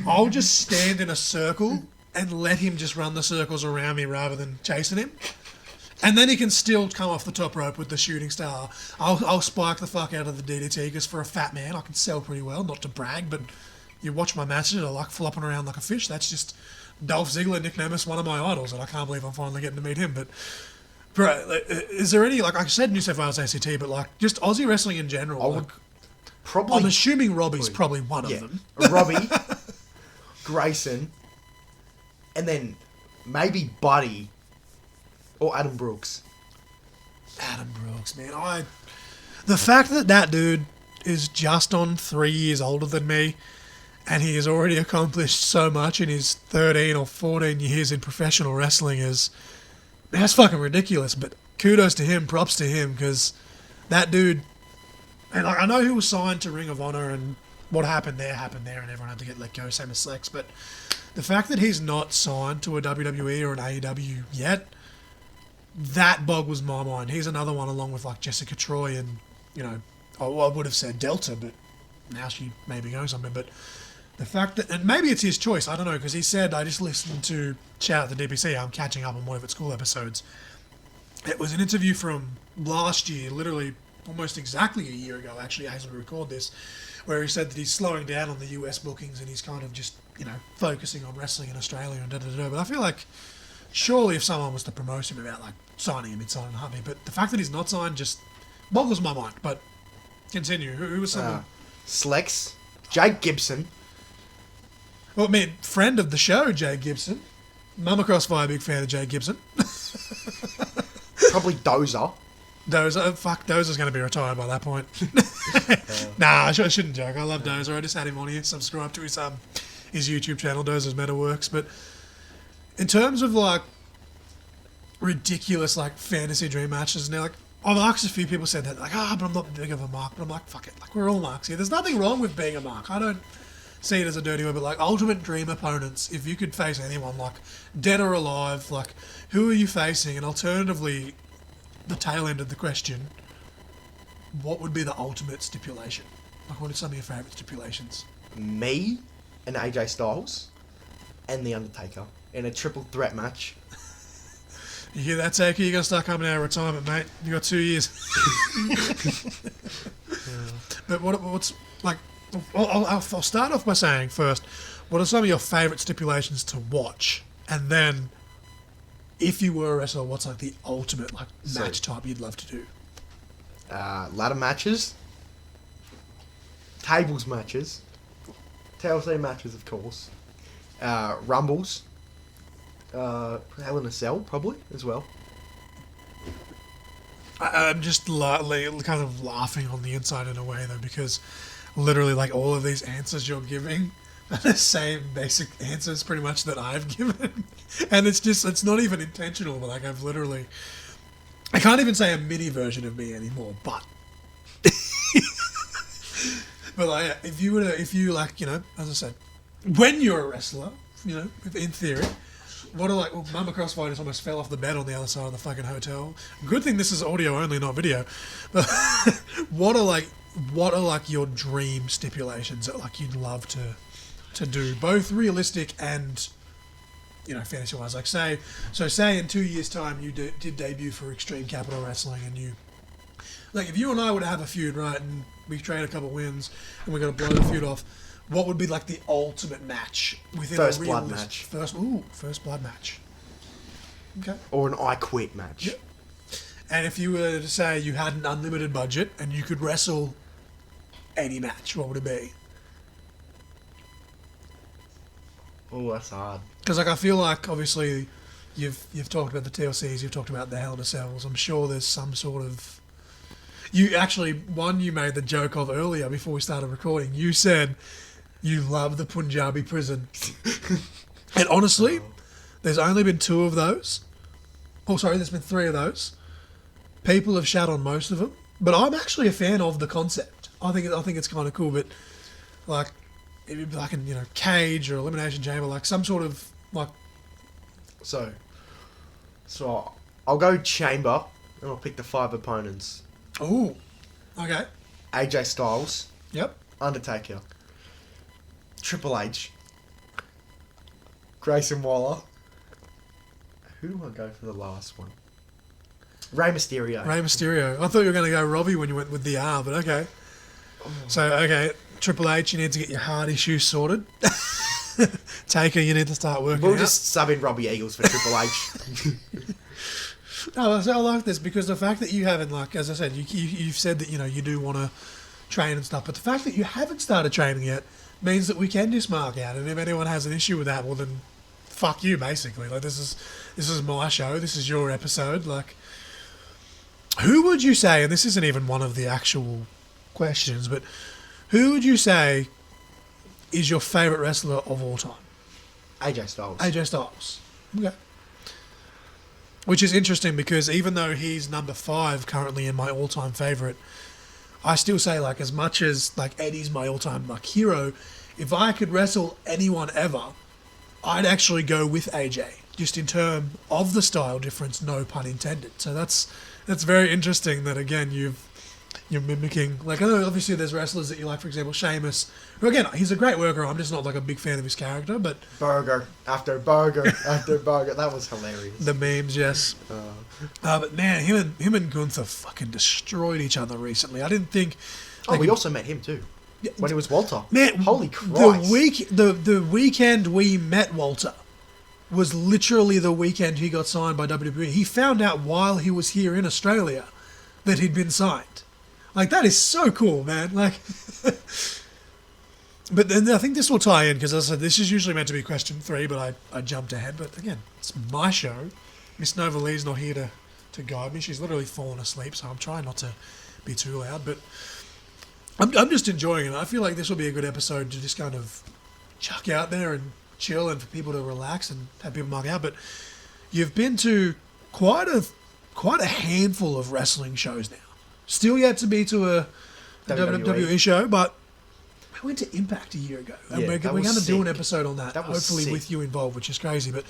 I'll just stand in a circle and let him just run the circles around me rather than chasing him. And then he can still come off the top rope with the shooting star. I'll spike the fuck out of the DDT because for a fat man, I can sell pretty well. Not to brag, but you watch my matches, I like flopping around like a fish. That's just Dolph Ziggler, Nick Nemeth, one of my idols, and I can't believe I'm finally getting to meet him. But bro, is there any, like I said, New South Wales ACT, but like just Aussie wrestling in general? I would probably. I'm assuming Robbie's probably one of them. Robbie, Grayson, and then maybe Buddy or Adam Brooks. Adam Brooks, man. The fact that dude is just on 3 years older than me, and he has already accomplished so much in his 13 or 14 years in professional wrestling that's fucking ridiculous. But kudos to him, props to him, because that dude, and I know he was signed to Ring of Honor, and what happened there, and everyone had to get let go, same as Slex. But the fact that he's not signed to a WWE or an AEW yet, that boggles my mind. He's another one along with like Jessica Troy and, I would have said Delta, but now she may be going somewhere. But the fact that, and maybe it's his choice, I don't know, because he said, I just listened to, shout out to DPC, I'm catching up on one of its cool episodes. It was an interview from last year, literally almost exactly a year ago, actually, as we record this, where he said that he's slowing down on the US bookings and he's kind of just, focusing on wrestling in Australia and da-da-da-da. But I feel like, surely if someone was to promote him about like signing him, he'd sign in a heartbeat. But the fact that he's not signed just boggles my mind. But continue. Who was someone? Slex, Jake Gibson. Well, I mean, friend of the show, Jay Gibson. Mama Crossfire, big fan of Jay Gibson. Probably Dozer. Dozer's going to be retired by that point. Nah, I shouldn't joke. I love Dozer. I just had him on here. Subscribe to his YouTube channel, Dozer's Metaworks. But in terms of like ridiculous like fantasy dream matches, now like I've asked a few people said that like, but I'm not big of a mark. But I'm like, fuck it, like we're all marks here. There's nothing wrong with being a mark. I don't see it as a dirty word, but like ultimate dream opponents. If you could face anyone, like dead or alive, like who are you facing? And alternatively, the tail end of the question, what would be the ultimate stipulation? Like what are some of your favourite stipulations? Me and AJ Styles and The Undertaker in a triple threat match. You hear that, Taker? You're going to start coming out of retirement, mate. You got 2 years. But what's like? I'll start off by saying first, what are some of your favourite stipulations to watch, and then, if you were a wrestler, what's like the ultimate like match type you'd love to do? Ladder matches, tables matches, TLC matches, of course, rumbles. Hell in a Cell, probably, as well. I'm just kind of laughing on the inside in a way though, because literally like all of these answers you're giving are the same basic answers pretty much that I've given, and it's not even intentional. But like I can't even say a mini version of me anymore. But but like if you like as I said, when you're a wrestler, in theory. What are like? Well, Mama Crossfire just almost fell off the bed on the other side of the fucking hotel. Good thing this is audio only, not video. But what are like your dream stipulations that like you'd love to do, both realistic and fantasy wise? Like say in 2 years' time you did debut for Extreme Capital Wrestling, and you like if you and I were to have a feud, right, and we trade a couple wins and we're gonna blow the feud off. What would be like the ultimate match within First a blood match. First blood match. Okay. Or an I Quit match. Yep. And if you were to say you had an unlimited budget and you could wrestle any match, what would it be? Oh, that's hard. Because like I feel like obviously you've talked about the TLCs, you've talked about the Hell in a Cells. I'm sure there's some sort of. You actually you made the joke of earlier before we started recording. You said you love the Punjabi prison, and honestly, there's only been 2 of those. Oh, sorry, there's been 3 of those. People have shat on most of them, but I'm actually a fan of the concept. I think it's kind of cool, but like it'd be like in cage or elimination chamber, like some sort of like. So I'll go chamber, and I'll pick the 5 opponents. Oh, okay. AJ Styles, Yep. Undertaker, Triple H, Grayson Waller. Who do I go for the last one? Rey Mysterio. Rey Mysterio. I thought you were going to go Robbie when you went with the R, but okay. So, okay, Triple H, you need to get your heart issues sorted. Taker, you need to start working We'll out. just sub in Robbie Eagles for Triple H. No, I like this because the fact that you haven't, like, as I said, you've said that, you do want to train and stuff, but the fact that you haven't started training yet means that we can just mark out, and if anyone has an issue with that, well then, fuck you, basically. Like, this is my show, this is your episode, like, who would you say, and this isn't even one of the actual questions, but who would you say is your favourite wrestler of all time? AJ Styles. AJ Styles. Okay. Which is interesting because even though he's number 5 currently in my all-time favourite, I still say, like, as much as like Eddie's my all-time like hero, if I could wrestle anyone ever, I'd actually go with AJ. Just in terms of the style difference, no pun intended. So that's very interesting that again you're mimicking. Like, I know obviously there's wrestlers that you like, for example, Sheamus, who again, he's a great worker. I'm just not like a big fan of his character, but Burger after burger after burger. That was hilarious. the memes, yes. But man, him and Gunther fucking destroyed each other recently. I didn't think. Oh, we also met him too. When he was Walter. Man, holy Christ. The weekend we met Walter was literally the weekend he got signed by WWE. He found out while he was here in Australia that he'd been signed. Like, that is so cool, man. Like, but then I think this will tie in because, as I said, this is usually meant to be question 3, but I jumped ahead. But again, it's my show. Miss Nova Lee's not here to guide me. She's literally fallen asleep, so I'm trying not to be too loud. But I'm just enjoying it. I feel like this will be a good episode to just kind of chuck out there and chill and for people to relax and have people mark out. But you've been to quite a handful of wrestling shows now. Still yet to be to a WWE show, but we went to Impact a year ago. And Yeah, we're that going was to do an sick. episode on that, That was hopefully sick. with you involved, which is crazy. But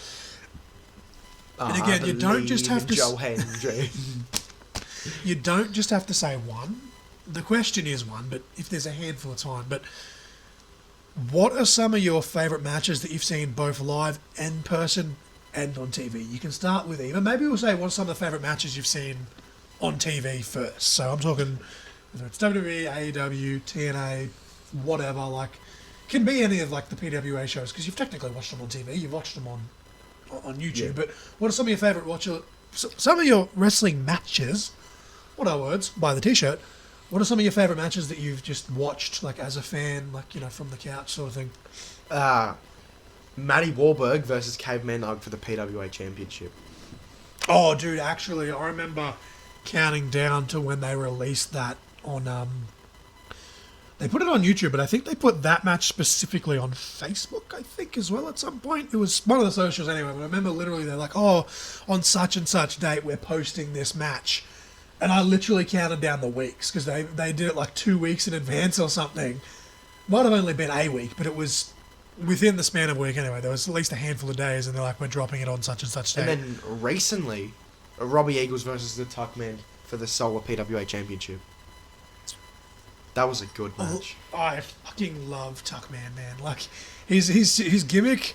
and again, you don't just have to Joe Hendry. you don't just have to say one. The question is one, but if there's a handful of time. But what are some of your favourite matches that you've seen both live in person and on TV? You can start with either. Maybe we'll say what are some of the favourite matches you've seen on TV first. So I'm talking whether it's WWE, AEW, TNA, whatever. Like, can be any of like the PWA shows because you've technically watched them on TV. You've watched them on YouTube. Yeah. But what are some of your favourite some of your wrestling matches? What are words? Buy the T-shirt. What are some of your favourite matches that you've just watched, like as a fan, like from the couch sort of thing? Matty Wahlberg versus Caveman Ugg for the PWA Championship. Oh, dude, actually, I remember counting down to when they released that on. They put it on YouTube, but I think they put that match specifically on Facebook, I think, as well at some point. It was one of the socials anyway, but I remember literally they're like, oh, on such and such date, we're posting this match. And I literally counted down the weeks, because they did it like 2 weeks in advance or something. Might have only been a week, but it was within the span of a week anyway. There was at least a handful of days, and they're like, we're dropping it on such and such date. And then recently, Robbie Eagles versus the Tuckman for the Solar PWA Championship. That was a good match. I fucking love Tuckman, man. Like, his gimmick.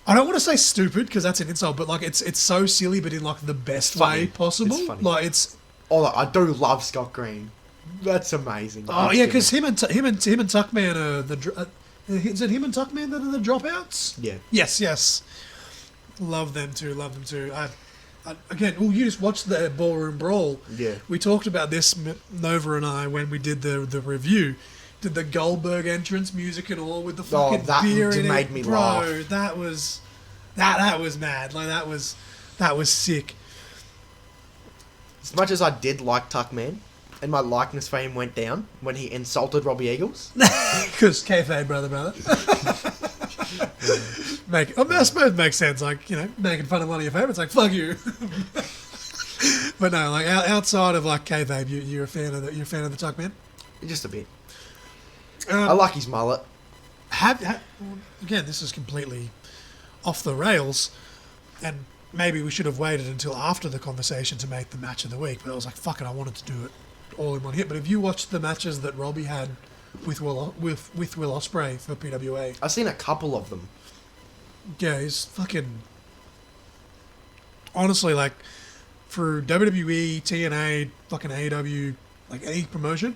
I don't want to say stupid because that's an insult, but like it's so silly, but in like the best way possible. It's funny. Like it's. Oh, I do love Scott Green. That's amazing. Oh yeah, because him and Tuckman are the. Is it him and Tuckman that are the dropouts? Yeah. Yes. Love them too. Again, well, you just watched the Ballroom Brawl. Yeah. We talked about this, Nova and I, when we did the review. Did the Goldberg entrance music and all with the fucking beer in it. Made me Bro, laugh. that was mad. Like that was sick. As much as I did like Tuckman, and my likeness for him went down when he insulted Robbie Eagles. Because kayfabe, brother. I suppose it makes sense. Like, you know, making fun of one of your favourites, like fuck you. But no, like outside of like kayfabe, you're a fan of the Tuckman. Just a bit. I like his mullet. Again, this is completely off the rails, and maybe we should have waited until after the conversation to make the match of the week. But I was like, fuck it, I wanted to do it all in one hit. But have you watched the matches that Robbie had with Will Ospreay for PWA? I've seen a couple of them. Yeah, he's fucking. Honestly, like for WWE, TNA, fucking AEW, like any promotion,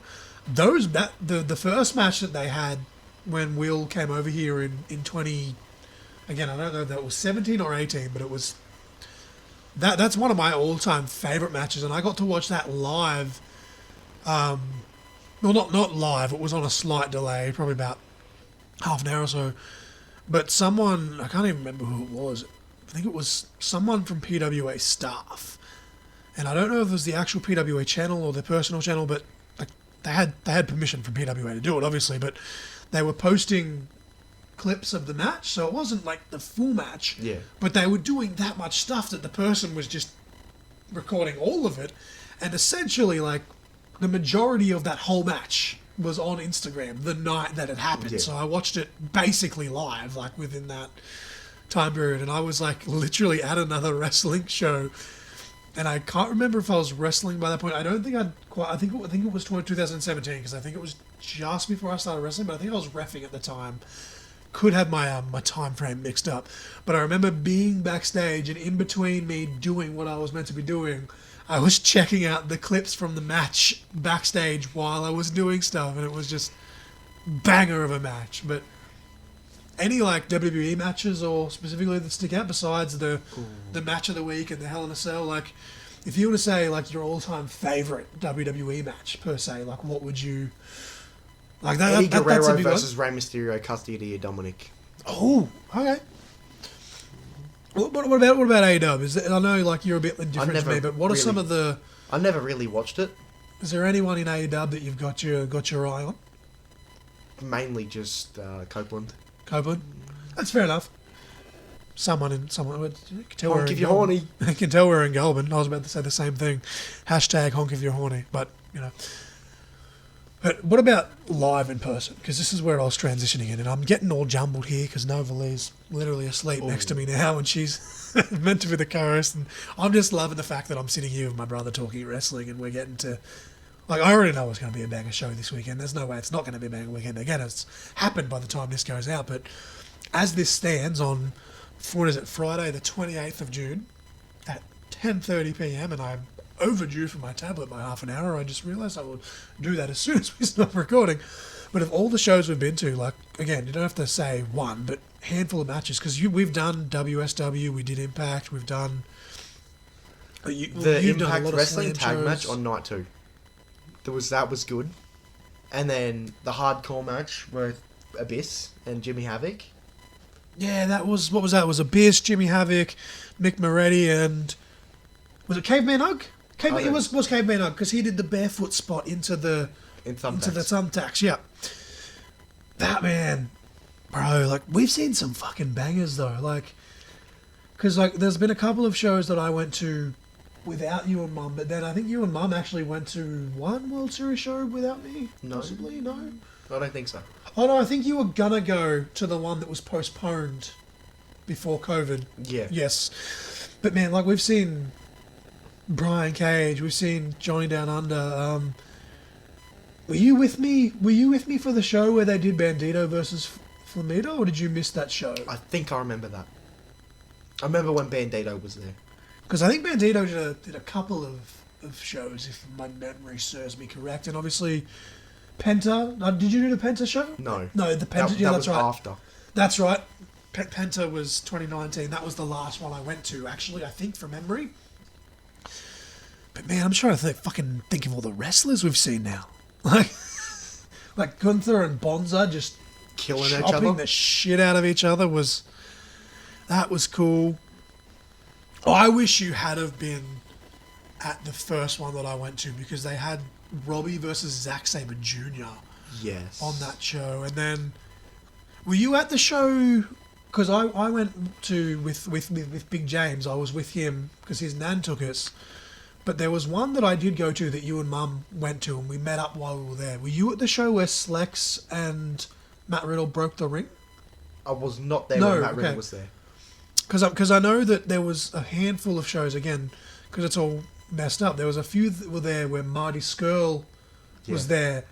the first match that they had when Will came over here in 20. Again, I don't know if that was 17 or 18, but it was. That's one of my all-time favorite matches, and I got to watch that live. Well, not live. It was on a slight delay, probably about half an hour or so. But someone, I can't even remember who it was. I think it was someone from PWA staff, and I don't know if it was the actual PWA channel or their personal channel, but like they had permission from PWA to do it, obviously. But they were posting clips of the match, so it wasn't like the full match. Yeah. But they were doing that much stuff that the person was just recording all of it, and essentially like the majority of that whole match was on Instagram the night that it happened. Yeah. So I watched it basically live, like within that time period, and I was like literally at another wrestling show, and I can't remember if I was wrestling by that point. I don't think I'd quite. I think it was 2017 because I think it was just before I started wrestling, but I think I was reffing at the time. Could have my my time frame mixed up, but I remember being backstage, and in between me doing what I was meant to be doing, I was checking out the clips from the match backstage while I was doing stuff, and it was just banger of a match. But any like WWE matches or specifically that stick out besides the match of the week and the Hell in a Cell, like if you were to say like your all-time favorite WWE match per se, like what would you like? Eddie Guerrero that's a big one. versus Rey Mysterio, Custody of Dominic. Oh, okay. What about A-Dub? I know like you're a bit different to me, but what are some of the? I never really watched it. Is there anyone in A-Dub that you've got your eye on? Mainly just Copeland. Copeland. That's fair enough. Someone. You can tell Honk if you're horny. I can tell we're in Goulburn. I was about to say the same thing. Hashtag honk if you're horny. But you know. But what about live in person? Because this is where I was transitioning in, and I'm getting all jumbled here because Nova Lee's literally asleep next to me now, and she's meant to be the co-host, and I'm just loving the fact that I'm sitting here with my brother talking wrestling, and we're getting to, like, I already know it's going to be a banger show this weekend. There's no way it's not going to be a banger weekend. Again, it's happened by the time this goes out, but as this stands on, what is it, Friday the 28th of June at 10:30 p.m, and I'm overdue for my tablet by half an hour. I just realised I will do that as soon as we stop recording. But of all the shows we've been to, like, again, you don't have to say one, but handful of matches, because we've done WSW, we did Impact, we've done the Impact Wrestling tag shows. match on night 2. That was good. And then the hardcore match with Abyss and Jimmy Havoc. Yeah, that was, what was that? It was Abyss, Jimmy Havoc, Mick Moretti, and was it Caveman Hug? Caveman, it was Caveman because he did the barefoot spot into the thumbtacks. Yeah, that man, bro. Like we've seen some fucking bangers though. Like, because like there's been a couple of shows that I went to without you and Mum, but then I think you and Mum actually went to one World Series show without me. No. Possibly, no. I don't think so. Oh no, I think you were gonna go to the one that was postponed before COVID. Yeah. Yes, but man, like we've seen Brian Cage, we've seen Johnny Down Under. Were you with me? Were you with me for the show where they did Bandito versus Flamita, or did you miss that show? I think I remember that. I remember when Bandito was there. Because I think Bandito did a couple of shows, if my memory serves me correct, and obviously Penta. Did you do the Penta show? No. No, the Penta. That that's was right. after. That's right. Penta was 2019. That was the last one I went to, actually, I think, from memory. But man, I'm trying to fucking think of all the wrestlers we've seen now. Like Gunther and Bonza just Killing each chopping other. the shit out of each other that was cool. I wish you had have been at the first one that I went to because they had Robbie versus Zack Sabre Jr. Yes. on that show, and then were you at the show? Because I went to with Big James. I was with him because his nan took us. But there was one that I did go to that you and Mum went to, and we met up while we were there. Were you at the show where Slex and Matt Riddle broke the ring? I was not there No, when Matt okay. Riddle was there. Because I know that there was a handful of shows, again, because it's all messed up. There was a few that were there where Marty Skrull was there,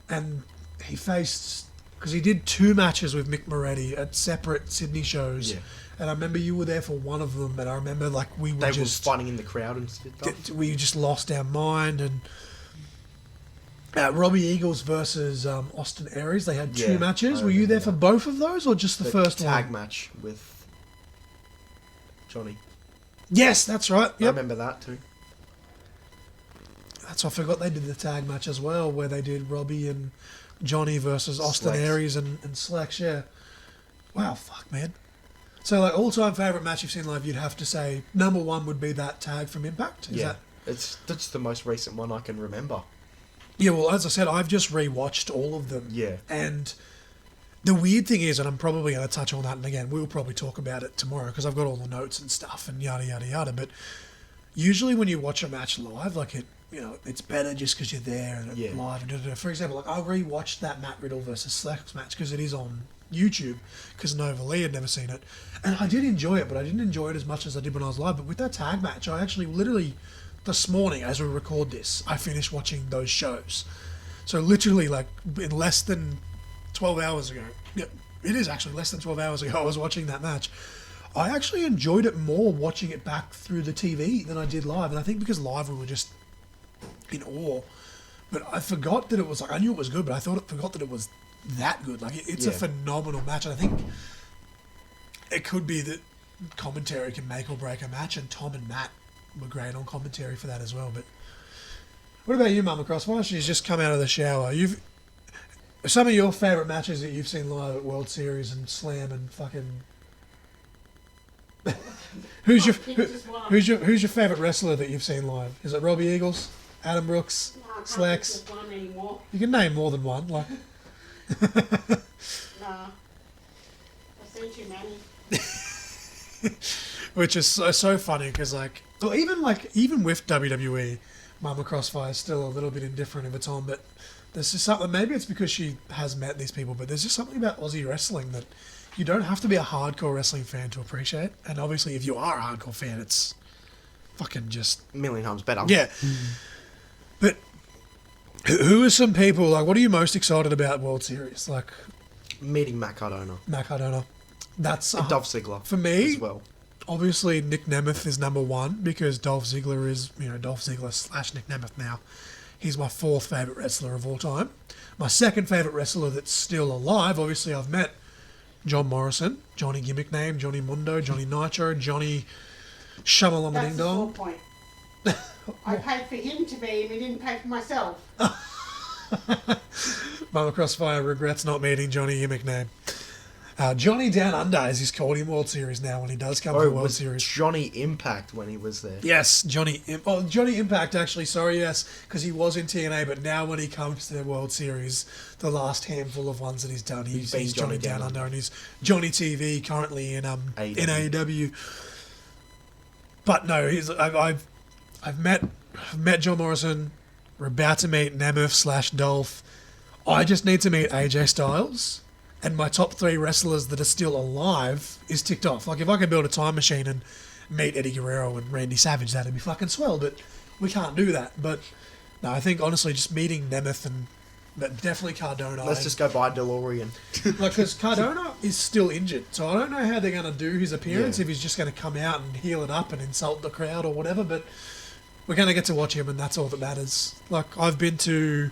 and he faced... Because he did 2 matches with Mick Moretti at separate Sydney shows. Yeah. And I remember you were there for one of them, and I remember like we were They just... were fighting in the crowd and stuff. we just lost our mind. And Robbie Eagles versus Austin Aries, they had 2 Yeah, matches. I Were you there remember for both of those, or just the first tag one? match with Johnny. Yes, that's right. I Yep. remember that too. That's I forgot they did the tag match as well, where they did Robbie and Johnny versus Austin Slex. Aries and Slex. Yeah. Wow, fuck, man. So, like, all-time favourite match you've seen live, you'd have to say number 1 would be that tag from Impact? Is that... That's the most recent one I can remember. Yeah, well, as I said, I've just rewatched all of them. Yeah. And the weird thing is, and I'm probably going to touch on that, and again, we'll probably talk about it tomorrow because I've got all the notes and stuff and yada, yada, yada. But usually when you watch a match live, like it's better just because you're there and Yeah. live. And da-da-da. For example, like I rewatched that Matt Riddle versus Slex match because it is on YouTube because Nova Lee had never seen it, and I did enjoy it, but I didn't enjoy it as much as I did when I was live. But with that tag match, I actually literally this morning, as we record this, I finished watching those shows. So literally, like in less than 12 hours ago, yeah, it is actually less than 12 hours ago, I was watching that match. I actually enjoyed it more watching it back through the TV than I did live, and I think because live we were just in awe. But I forgot that it was like I knew it was good, but I forgot that it was that good. Like it's a phenomenal match, and I think it could be that commentary can make or break a match, and Tom and Matt were great on commentary for that as well. But what about you, Mama Crossfire? She's just come out of the shower. Some of your favourite matches that you've seen live at World Series and Slam and fucking. Who's your favourite wrestler that you've seen live? Is it Robbie Eagles, Adam Brooks, No, I can't Slex? think of one anymore. You can name more than one. Like Nah. I've seen too many. which is so funny because even with WWE, Mama Crossfire is still a little bit indifferent if it's on. But there's just something. Maybe it's because she has met these people, but there's just something about Aussie wrestling that you don't have to be a hardcore wrestling fan to appreciate. And obviously, if you are a hardcore fan, it's fucking just A million times better. yeah. But who are some people like? What are you most excited about World Series? Like Meeting Matt Cardona. Matt Cardona. That's And Dolph Ziggler. for me. As well. Obviously, Nick Nemeth is number 1 because Dolph Ziggler is, Dolph Ziggler / Nick Nemeth now. He's my 4th favourite wrestler of all time. My 2nd favourite wrestler that's still alive, obviously I've met John Morrison, Johnny Gimmick Name, Johnny Mundo, Johnny Nitro, Johnny Shamalama That's Ding the sore Dong. point. I paid for him to be him, he didn't pay for myself. Mama Crossfire regrets not meeting Johnny Gimmick Name. Johnny Down Under, as he's called in World Series now when he does come to Oh, World was Series. Johnny Impact when he was there? Yes, Johnny Impact, actually, sorry, yes, because he was in TNA, but now when he comes to the World Series, the last handful of ones that he's done, he's Johnny Down Under, and he's Johnny TV currently in AEW. But no, I've met John Morrison. We're about to meet Nemeth / Dolph. I just need to meet AJ Styles. And my top 3 wrestlers that are still alive is ticked off. Like, if I could build a time machine and meet Eddie Guerrero and Randy Savage, that'd be fucking swell, but we can't do that. But, no, I think, honestly, just meeting Nemeth but definitely Cardona. Let's just go buy DeLorean. Like, because Cardona is still injured, so I don't know how they're going to do his appearance, Yeah. if he's just going to come out and heal it up and insult the crowd or whatever, but we're going to get to watch him, and that's all that matters. Like, I've been to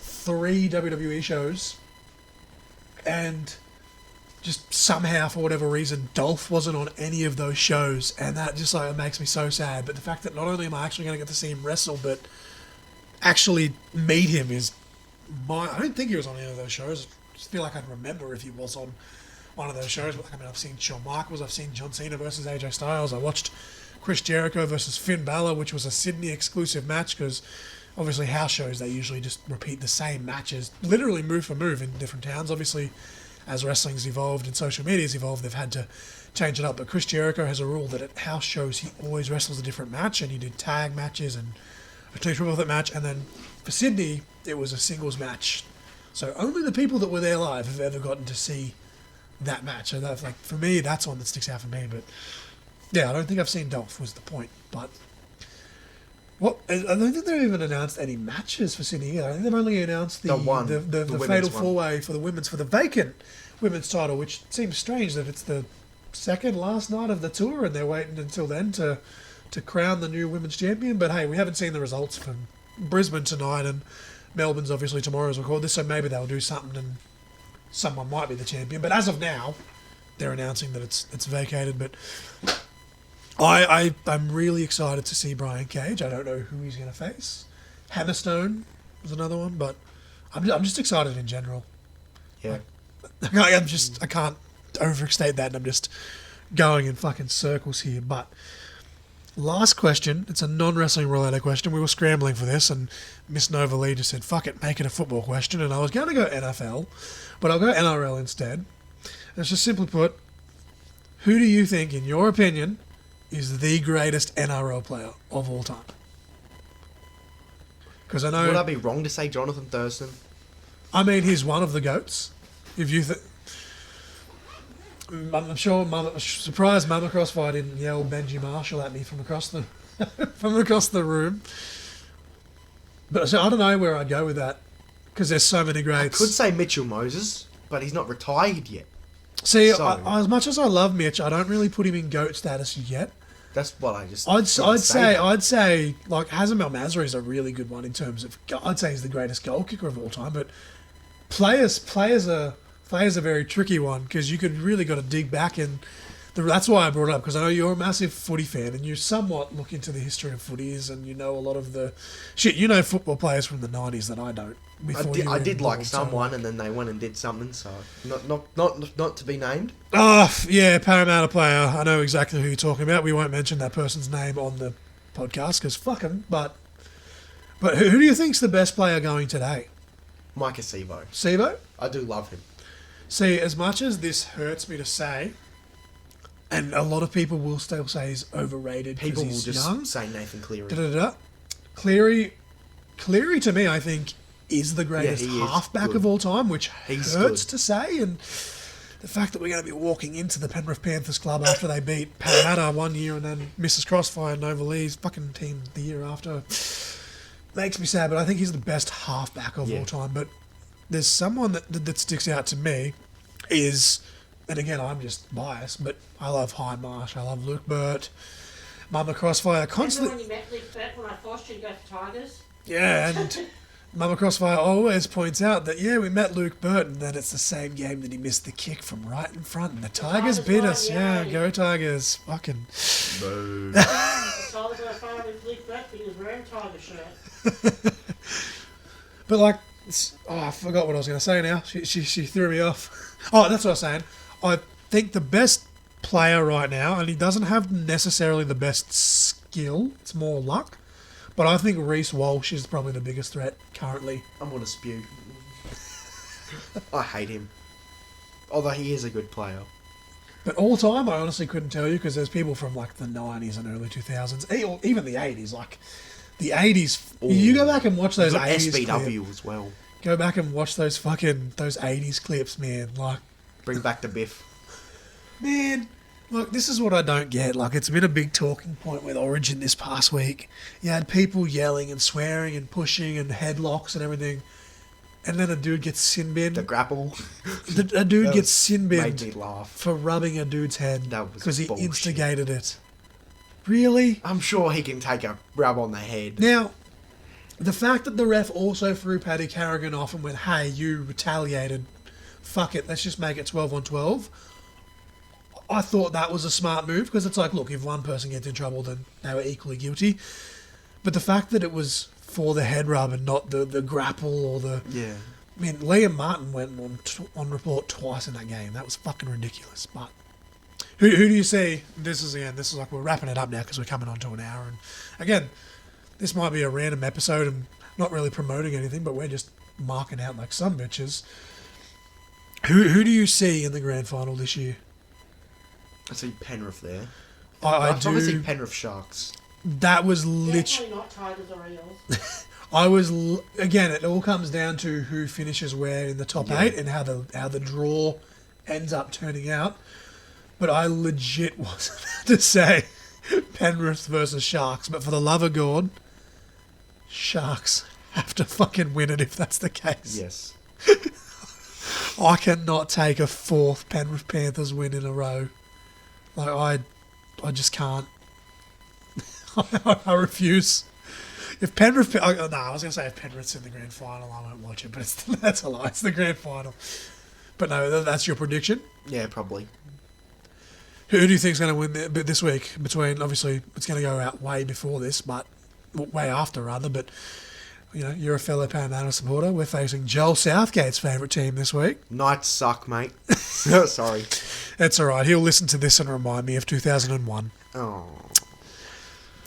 3 WWE shows, and just somehow, for whatever reason, Dolph wasn't on any of those shows, and that just like it makes me so sad. But the fact that not only am I actually going to get to see him wrestle, but actually meet him is I don't think he was on any of those shows. I just feel like I'd remember if he was on one of those shows. But like, I mean, I've seen Shawn Michaels, I've seen John Cena versus AJ Styles, I watched Chris Jericho versus Finn Balor, which was a Sydney exclusive match because obviously house shows, they usually just repeat the same matches, literally move for move in different towns. Obviously, as wrestling's evolved and social media's evolved, they've had to change it up. But Chris Jericho has a rule that at house shows, he always wrestles a different match, and he did tag matches and a 2 triple threat match. And then for Sydney, it was a singles match. So only the people that were there live have ever gotten to see that match. So that, like, for me, that's one that sticks out for me. But yeah, I don't think I've seen Dolph, was the point. But I don't think they've even announced any matches for Sydney either. I think they've only announced the fatal 4-way for the women's, for the vacant women's title, which seems strange that it's the second last night of the tour and they're waiting until then to crown the new women's champion. But hey, we haven't seen the results from Brisbane tonight, and Melbourne's obviously tomorrow as we record this, so maybe they'll do something and someone might be the champion. But as of now, they're announcing that it's vacated. But I'm really excited to see Brian Cage. I don't know who he's going to face. Hammerstone was another one, but I'm just excited in general. Yeah. I can't overstate that, and I'm just going in fucking circles here. But last question, it's a non-wrestling related question. We were scrambling for this, and Miss Nova Lee just said, fuck it, make it a football question. And I was going to go NFL, but I'll go NRL instead. And it's just simply put, who do you think, in your opinion, is the greatest NRL player of all time? Because I know... Would I be wrong to say Jonathan Thurston? I mean, he's one of the GOATs. If you I'm sure surprised Mama Crossfire didn't yell Benji Marshall at me from across the room. But so I don't know where I'd go with that, because there's so many greats. I could say Mitchell Moses, but he's not retired yet. See, So- as much as I love Mitch, I don't really put him in GOAT status yet. That's what I just... I'd that. say like Hazem El Masri is a really good one in terms of, I'd say he's the greatest goal kicker of all time. But players are a very tricky one, because you could really got to dig back in. That's why I brought it up, because I know you're a massive footy fan and you somewhat look into the history of footies, and you know a lot of the shit. You know football players from the 90s that I don't. I did like someone, and then they went and did something. So not to be named. Oh yeah, Parramatta player. I know exactly who you're talking about. We won't mention that person's name on the podcast because fuck him. But who do you think's the best player going today? Mike Acevo. Sivo? I do love him. See, as much as this hurts me to say, and a lot of people will still say he's overrated because People will he's just young. say Nathan Cleary. Cleary to me, I think, is the greatest he is halfback good. of all time, which He's hurts good. to say. And the fact that we're going to be walking into the Penrith Panthers club after they beat Parramatta one year and then Mrs Crossfire and Nova Lee's fucking team the year after makes me sad. But I think he's the best halfback of all time. But there's someone that sticks out to me is, and again, I'm just biased, but I love Hindmarsh, I love Luke Burt, Mama Crossfire, Remember constantly. when you met Luke Burt when I forced you to go for Tigers? Yeah, and Mama Crossfire always points out that, yeah, we met Luke Burt, and then it's the same game that he missed the kick from right in front, and the Tigers beat won, us. Yeah, yay. go Tigers. Fucking. Boo. The Tigers got a photo with Luke Burt, but he was wearing a Tiger shirt. But, like, I forgot what I was going to say now. She threw me off. Oh, that's what I was saying. I think the best player right now, and he doesn't have necessarily the best skill, it's more luck, but I think Reece Walsh is probably the biggest threat currently. I'm gonna spew. I hate him. Although he is a good player. But all time, I honestly couldn't tell you because there's people from like the 90s and early 2000s, or even the 80s. Like the 80s, you go back and watch those 80s SBW clips. as well. Go back and watch those 80s clips, man. Like, Bring back the Biff. man, look, this is what I don't get. Like, it's been a big talking point with Origin this past week. You had people yelling and swearing and pushing and headlocks and everything. And then a dude gets sin The binned. grapple. A dude gets sin Made me binned laugh. for rubbing a dude's head That was because he bullshit. instigated it. Really? I'm sure he can take a rub on the head. Now, the fact that the ref also threw Paddy Carrigan off and went, hey, you retaliated, fuck it, let's just make it 12 on 12. I thought that was a smart move because it's like, look, if one person gets in trouble, then they were equally guilty. But the fact that it was for the head rub and not the grapple or the... Yeah. I mean, Liam Martin went on report twice in that game. That was fucking ridiculous. But who do you see? This is like we're wrapping it up now because we're coming on to an hour. And again, this might be a random episode and not really promoting anything, but we're just marking out like some bitches. Who do you see in the grand final this year? I see Penrith there. I I'd probably see do. Penrith Sharks. That was literally. Definitely not Tigers or Eels. Again, it all comes down to who finishes where in the top Yeah. 8 and how the draw ends up turning out. But I legit was about to say Penrith versus Sharks, but for the love of God, Sharks have to fucking win it if that's the case. Yes. I cannot take a fourth Penrith Panthers win in a row. Like I just can't. I refuse. If Penrith, I was gonna say if Penrith's in the grand final, I won't watch it. But that's a lie. It's the grand final. But no, that's your prediction. Yeah, probably. Who do you think's going to win this week? Between obviously it's going to go out way before this, but way after rather. But you know, you're a fellow Parramatta supporter. We're facing Joel Southgate's favourite team this week. Knights suck, mate. Sorry. That's all right. He'll listen to this and remind me of 2001. Oh.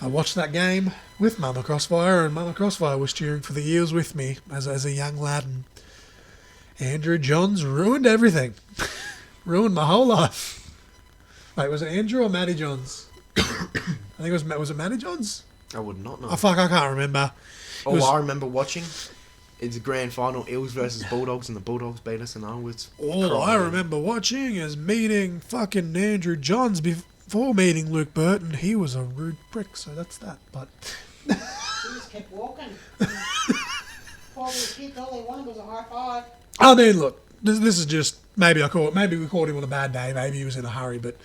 I watched that game with Mama Crossfire, and Mama Crossfire was cheering for the Eels with me as a young lad. And Andrew Johns ruined everything. Ruined my whole life. Wait, was it Andrew or Matty Johns? I think it was it Matty Johns? I would not know. Oh, fuck, I can't remember. All was- I remember watching is the grand final, Eels versus Bulldogs, and the Bulldogs beat us, and I was All I crying. remember watching is meeting fucking Andrew Johns before meeting Luke Burton. He was a rude prick, so that's that. But He just kept walking. Before we kicked, all they wanted was a high five. I mean, look, this is just maybe we caught him on a bad day. Maybe he was in a hurry, but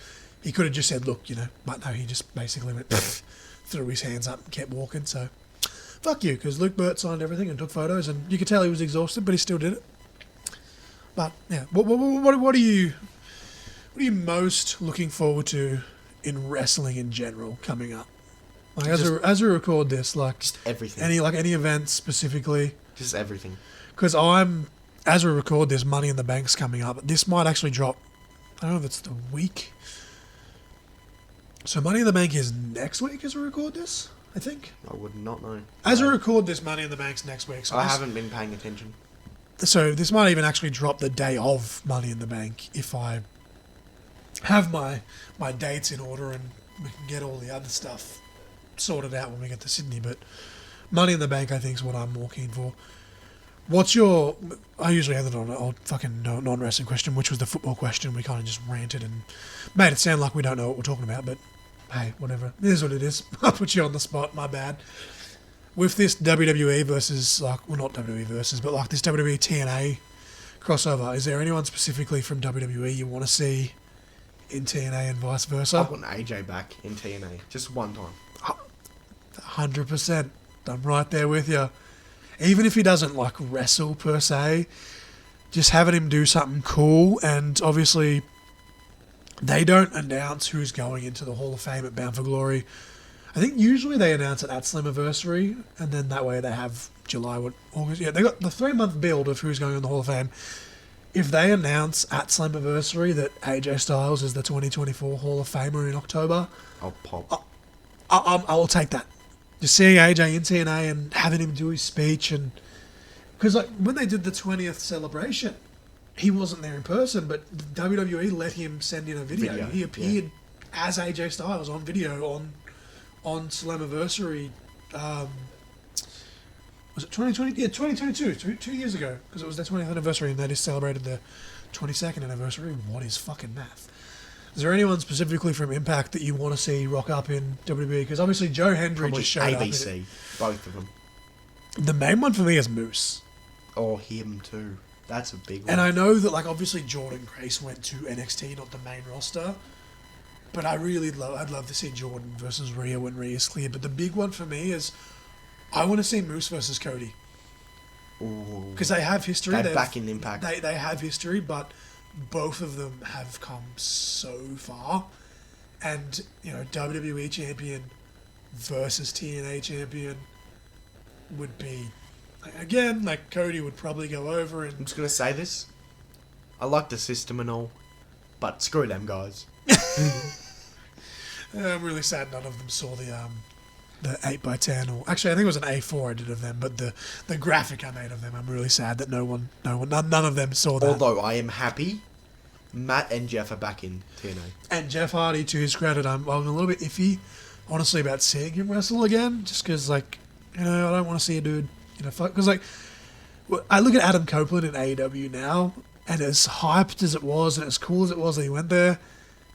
he could have just said, "Look, you know." But no, he just basically went threw his hands up and kept walking. So fuck you, because Luke Burt signed everything and took photos, and you could tell he was exhausted, but he still did it. But yeah, what are you most looking forward to in wrestling in general coming up? Like as we record this, like Just everything. any events specifically. Just everything. Because as we record this, Money in the Bank's coming up. This might actually drop, I don't know if it's the week. So Money in the Bank is next week as we record this, I think. I would not know. As we record this, Money in the Bank's next week. So I haven't been paying attention. So this might even actually drop the day of Money in the Bank if I have my dates in order and we can get all the other stuff sorted out when we get to Sydney. But Money in the Bank, I think, is what I'm more keen for. What's your... I usually end it on a fucking non-wrestling question, which was the football question. We kind of just ranted and made it sound like we don't know what we're talking about, but hey, whatever. It is what it is. I put you on the spot, my bad. With this WWE versus, like, well, not WWE versus, but like this WWE TNA crossover, is there anyone specifically from WWE you want to see in TNA and vice I versa? want AJ back in TNA. Just one time. 100%. I'm right there with you. Even if he doesn't like wrestle per se, just having him do something cool. And obviously, they don't announce who's going into the Hall of Fame at Bound for Glory I think usually they announce it at Slammiversary, and then that way they have July, August. Yeah, they got the 3-month build of who's going on the Hall of Fame. If they announce at Slammiversary that AJ Styles is the 2024 Hall of Famer in October, I'll pop. I will take that. Just seeing AJ in TNA and having him do his speech, and because like when they did the 20th celebration, he wasn't there in person, but WWE let him send in a video. He appeared as AJ Styles on video on Slammiversary. Was it 2020? Yeah, 2022, 2 years ago, because it was their 20th anniversary, and they just celebrated the 22nd anniversary. What is fucking math? Is there anyone specifically from Impact that you want to see rock up in WWE? Because obviously Joe Hendry Probably just showed ABC, up. both of them. The main one for me is Moose. Or him too. That's a big one. And I know that, like, obviously Jordan Grace went to NXT, not the main roster. But I'd love to see Jordan versus Rhea when Rhea's clear. But the big one for me is I want to see Moose versus Cody. Because they have history. They're back in Impact. They have history, but both of them have come so far. And, you know, WWE champion versus TNA champion would be... Again, like, Cody would probably go over and... I'm just going to say this. I like the system and all, but screw them guys. I'm really sad none of them saw the 8x10, or actually I think it was an A4 I did of them, but the graphic I made of them, I'm really sad that none of them saw that. Although I am happy, Matt and Jeff are back in TNA. And Jeff Hardy, to his credit, I'm a little bit iffy, honestly, about seeing him wrestle again, just because, like, you know, I don't want to see a dude, you know, because, like, I look at Adam Copeland in AEW now, and as hyped as it was, and as cool as it was that he went there,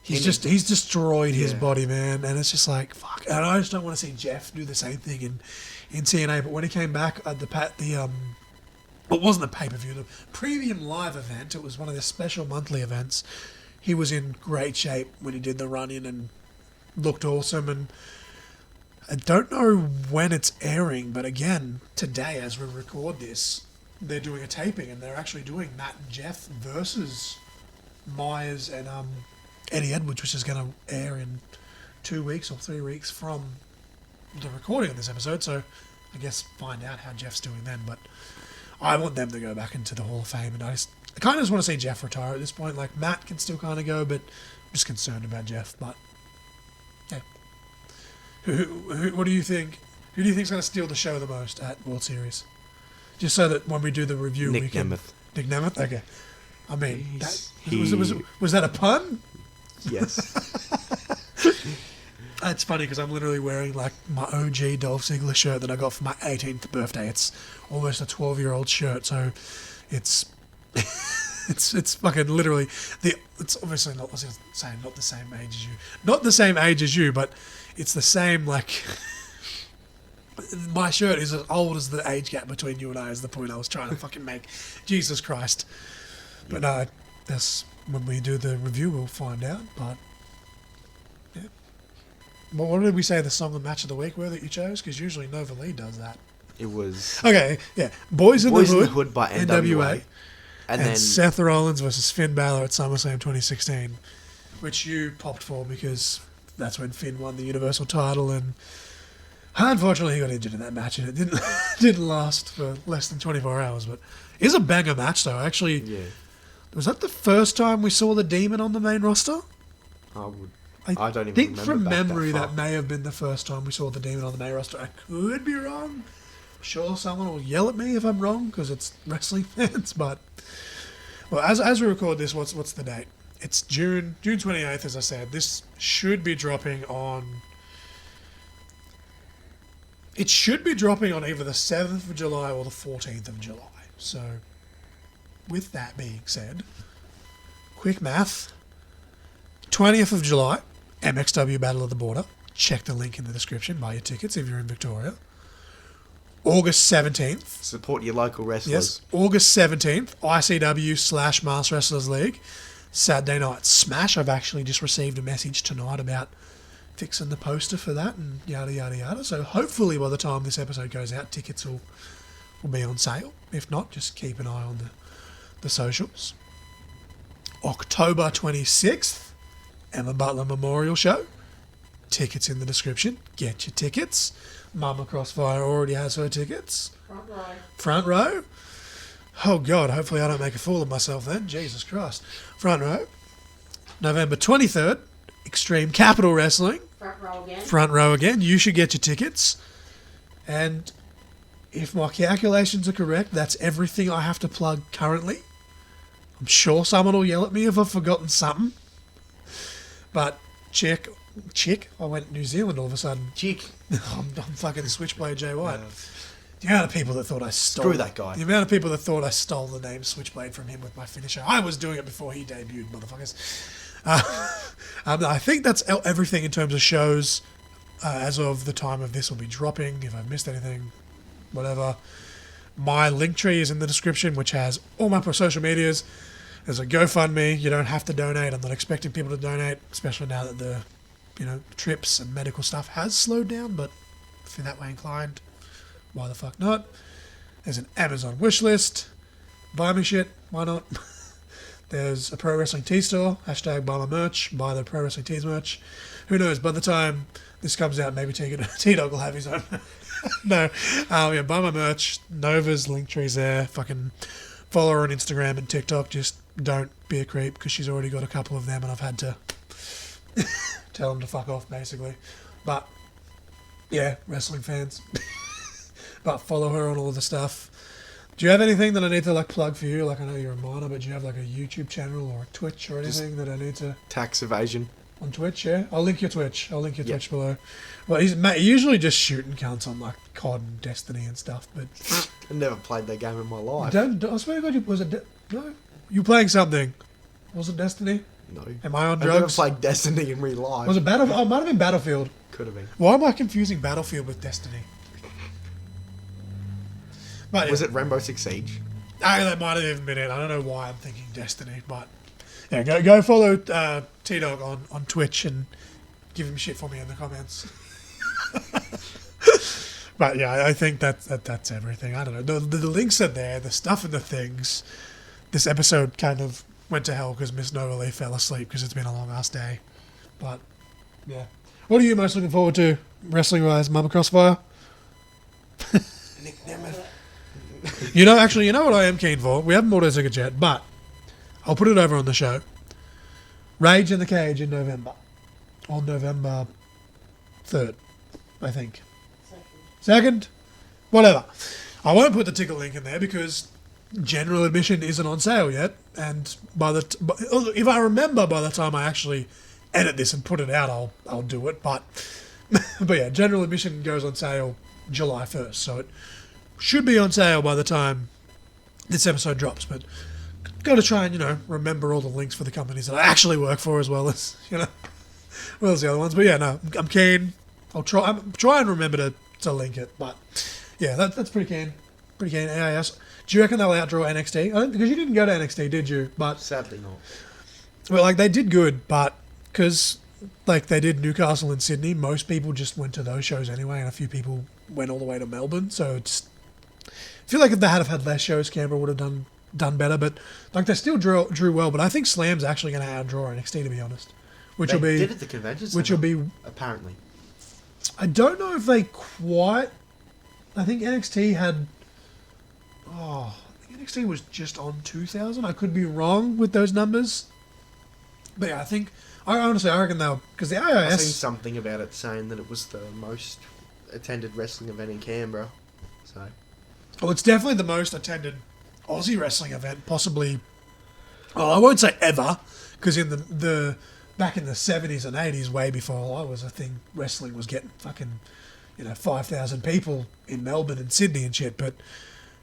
he's destroyed his body, man, and it's just like, fuck. And I just don't want to see Jeff do the same thing in TNA. But when he came back at it wasn't the pay-per-view, the premium live event, it was one of the special monthly events. He was in great shape when he did the run-in and looked awesome. And I don't know when it's airing, but again, today as we record this, they're doing a taping, and they're actually doing Matt and Jeff versus Myers and Eddie Edwards, which is going to air in 2 weeks or 3 weeks from the recording of this episode. So I guess find out how Jeff's doing then. But I want them to go back into the Hall of Fame, and I kind of just want to see Jeff retire at this point. Like, Matt can still kind of go, but I'm just concerned about Jeff. But yeah, what do you think? Who do you think's going to steal the show the most at World Series? Just so that when we do the review, Nick we can. Nemeth. Nick Nemeth. Okay. I mean, He's- was that a pun? Yes. It's funny because I'm literally wearing like my OG Dolph Ziggler shirt that I got for my 18th birthday. It's almost a 12-year-old shirt, so it's it's fucking literally it's obviously not the same age as you, but it's the same, like. My shirt is as old as the age gap between you and I, is the point I was trying to fucking make. Jesus Christ. But no, that's when we do the review, we'll find out. But yeah. Well, what did we say the song and match of the week were that you chose? Because usually Nova Lee does that. It was Okay, yeah. Boys in the Hood by NWA. And then Seth Rollins versus Finn Balor at SummerSlam 2016, which you popped for because that's when Finn won the Universal title, and unfortunately he got injured in that match, and it didn't last for less than 24 hours. But it is a banger match, though. Actually, Yeah. was that the first time we saw the Demon on the main roster? I don't even think remember from back that memory far. that may have been the first time we saw the Demon on the main roster. I could be wrong. Sure, someone will yell at me if I'm wrong because it's wrestling fans. But well, as we record this, what's the date? It's June 28th, as I said. This should be dropping on. It should be dropping on either the 7th of July or the 14th of July. So, with that being said, quick math. 20th of July, MXW Battle of the Border. Check the link in the description. Buy your tickets if you're in Victoria. August 17th. Support your local wrestlers. Yes, August 17th, ICW / Master Wrestlers League. Saturday Night Smash. I've actually just received a message tonight about fixing the poster for that and yada yada yada. So hopefully by the time this episode goes out, tickets will be on sale. If not, just keep an eye on the socials. October 26th, Emma Butler Memorial Show. tickets in the description. Get your tickets. Mama Crossfire already has her tickets. Front row. Front row. Oh God, hopefully I don't make a fool of myself then. Jesus Christ. Front row. November 23rd, Extreme Capital Wrestling. Front row again. Front row again. You should get your tickets. And if my calculations are correct, that's everything I have to plug currently. I'm sure someone will yell at me if I've forgotten something. But chick, I went to New Zealand all of a sudden. Chick. I'm fucking Switchblade Jay White. The amount of people that thought I stole... Screw that guy. The amount of people that thought I stole the name Switchblade from him with my finisher. I was doing it before he debuted, motherfuckers. I think that's everything in terms of shows. As of the time of this will be dropping. If I've missed anything, whatever. My link tree is in the description, which has all my social medias. There's a GoFundMe. You don't have to donate. I'm not expecting people to donate, especially now that the trips and medical stuff has slowed down. But if you're that way inclined, why the fuck not? There's an Amazon wish list. Buy me shit. Why not? There's a Pro Wrestling Tee store. Hashtag buy my merch. Buy the Pro Wrestling Tees merch. Who knows? By the time this comes out, maybe T-Dawg will have his own. No. Yeah, buy my merch. Nova's link tree's there. Fucking follow her on Instagram and TikTok. Just don't be a creep because she's already got a couple of them and I've had to tell them to fuck off, basically. But, yeah, wrestling fans. But follow her on all the stuff. Do you have anything that I need to plug for you? I know you're a minor, but do you have a YouTube channel or a Twitch or anything that I need to... Tax evasion. On Twitch, yeah? I'll link your Twitch. Twitch below. Well, he's usually just shooting cunts on COD and Destiny and stuff, but... I've never played that game in my life. I swear to God, was it... No? You playing something? Was it Destiny? No. Am I on I've drugs? never played Destiny in real life. Was it Battlefield? Oh, it might have been Battlefield. Could have been. Why am I confusing Battlefield with Destiny? But, yeah. Was it Rainbow Six Siege? That might have even been it. I don't know why I'm thinking Destiny, but... Yeah, go follow T-Dawg on Twitch and give him shit for me in the comments. But yeah, I think that's everything. I don't know. The links are there, the stuff and the things. This episode kind of went to hell because Miss Nova Lee fell asleep because it's been a long ass day. But yeah, what are you most looking forward to wrestling wise, Mama Crossfire? Nick Nemeth. You know what I am keen for? We haven't bought a ticket yet, but I'll put it over on the show. Rage in the Cage in November. On November 3rd, I think. Second? Whatever. I won't put the ticket link in there because general admission isn't on sale yet. And if I remember by the time I actually edit this and put it out, I'll do it. But yeah, general admission goes on sale July 1st. So it should be on sale by the time this episode drops. But got to try and, remember all the links for the companies that I actually work for as well as, well as the other ones. But yeah, no, I'm keen. I'll try and remember to link it. But yeah, that's pretty keen. Pretty keen. AIS. Do you reckon they'll outdraw NXT? Because you didn't go to NXT, did you? But sadly not. Well, they did good, but because they did Newcastle and Sydney, most people just went to those shows anyway, and a few people went all the way to Melbourne. So I feel like if they had less shows, Canberra would have done better. But they still drew well. But I think Slam's actually going to outdraw NXT, to be honest. Which will be did at the convention center, which will be apparently. I don't know if they quite. I think NXT had. I think NXT was just on 2,000. I could be wrong with those numbers. But yeah, I reckon they'll... Because the AIS... I've seen something about it saying that it was the most attended wrestling event in Canberra. So... Well, it's definitely the most attended Aussie wrestling event, possibly... Well, I won't say ever, because in the back in the 70s and 80s, way before I was a thing, wrestling was getting fucking, 5,000 people in Melbourne and Sydney and shit, but...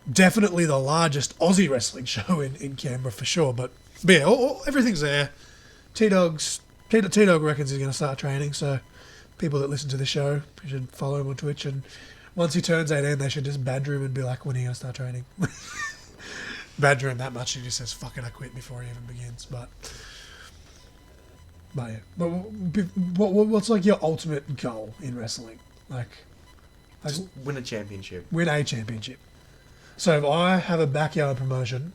Definitely the largest Aussie wrestling show in Canberra for sure. But yeah, everything's there. T-Dawg reckons he's going to start training, so people that listen to the show should follow him on Twitch. And once he turns 18, they should just badger him and be like, when are you going to start training? Badger him that much, he just says, fuck it, I quit before he even begins. But yeah. But what's your ultimate goal in wrestling? Just win a championship. Win a championship. So if I have a backyard promotion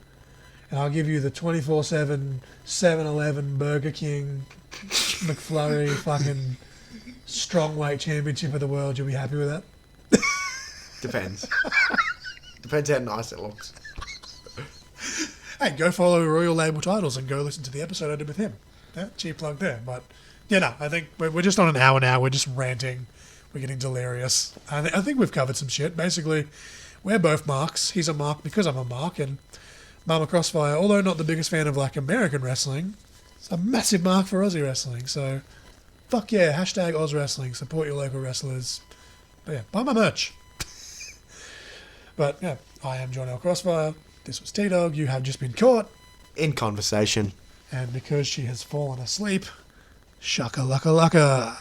and I'll give you the 24/7 7-Eleven Burger King McFlurry fucking strong weight championship of the world, you'll be happy with that? Depends. Depends how nice it looks. Hey, go follow Royal Label Titles and go listen to the episode I did with him. Yeah, cheap plug there. But, yeah, no, I think we're just on an hour now. We're just ranting. We're getting delirious. I think we've covered some shit. Basically, we're both marks. He's a mark because I'm a mark. And Mama Crossfire, although not the biggest fan of, like, American wrestling, it's a massive mark for Aussie wrestling. So, fuck yeah, hashtag Oz Wrestling. Support your local wrestlers. But, yeah, buy my merch. But, yeah, I am John L. Crossfire. This was T-Dawg. You have just been caught. In conversation. And because she has fallen asleep, shaka laka laka.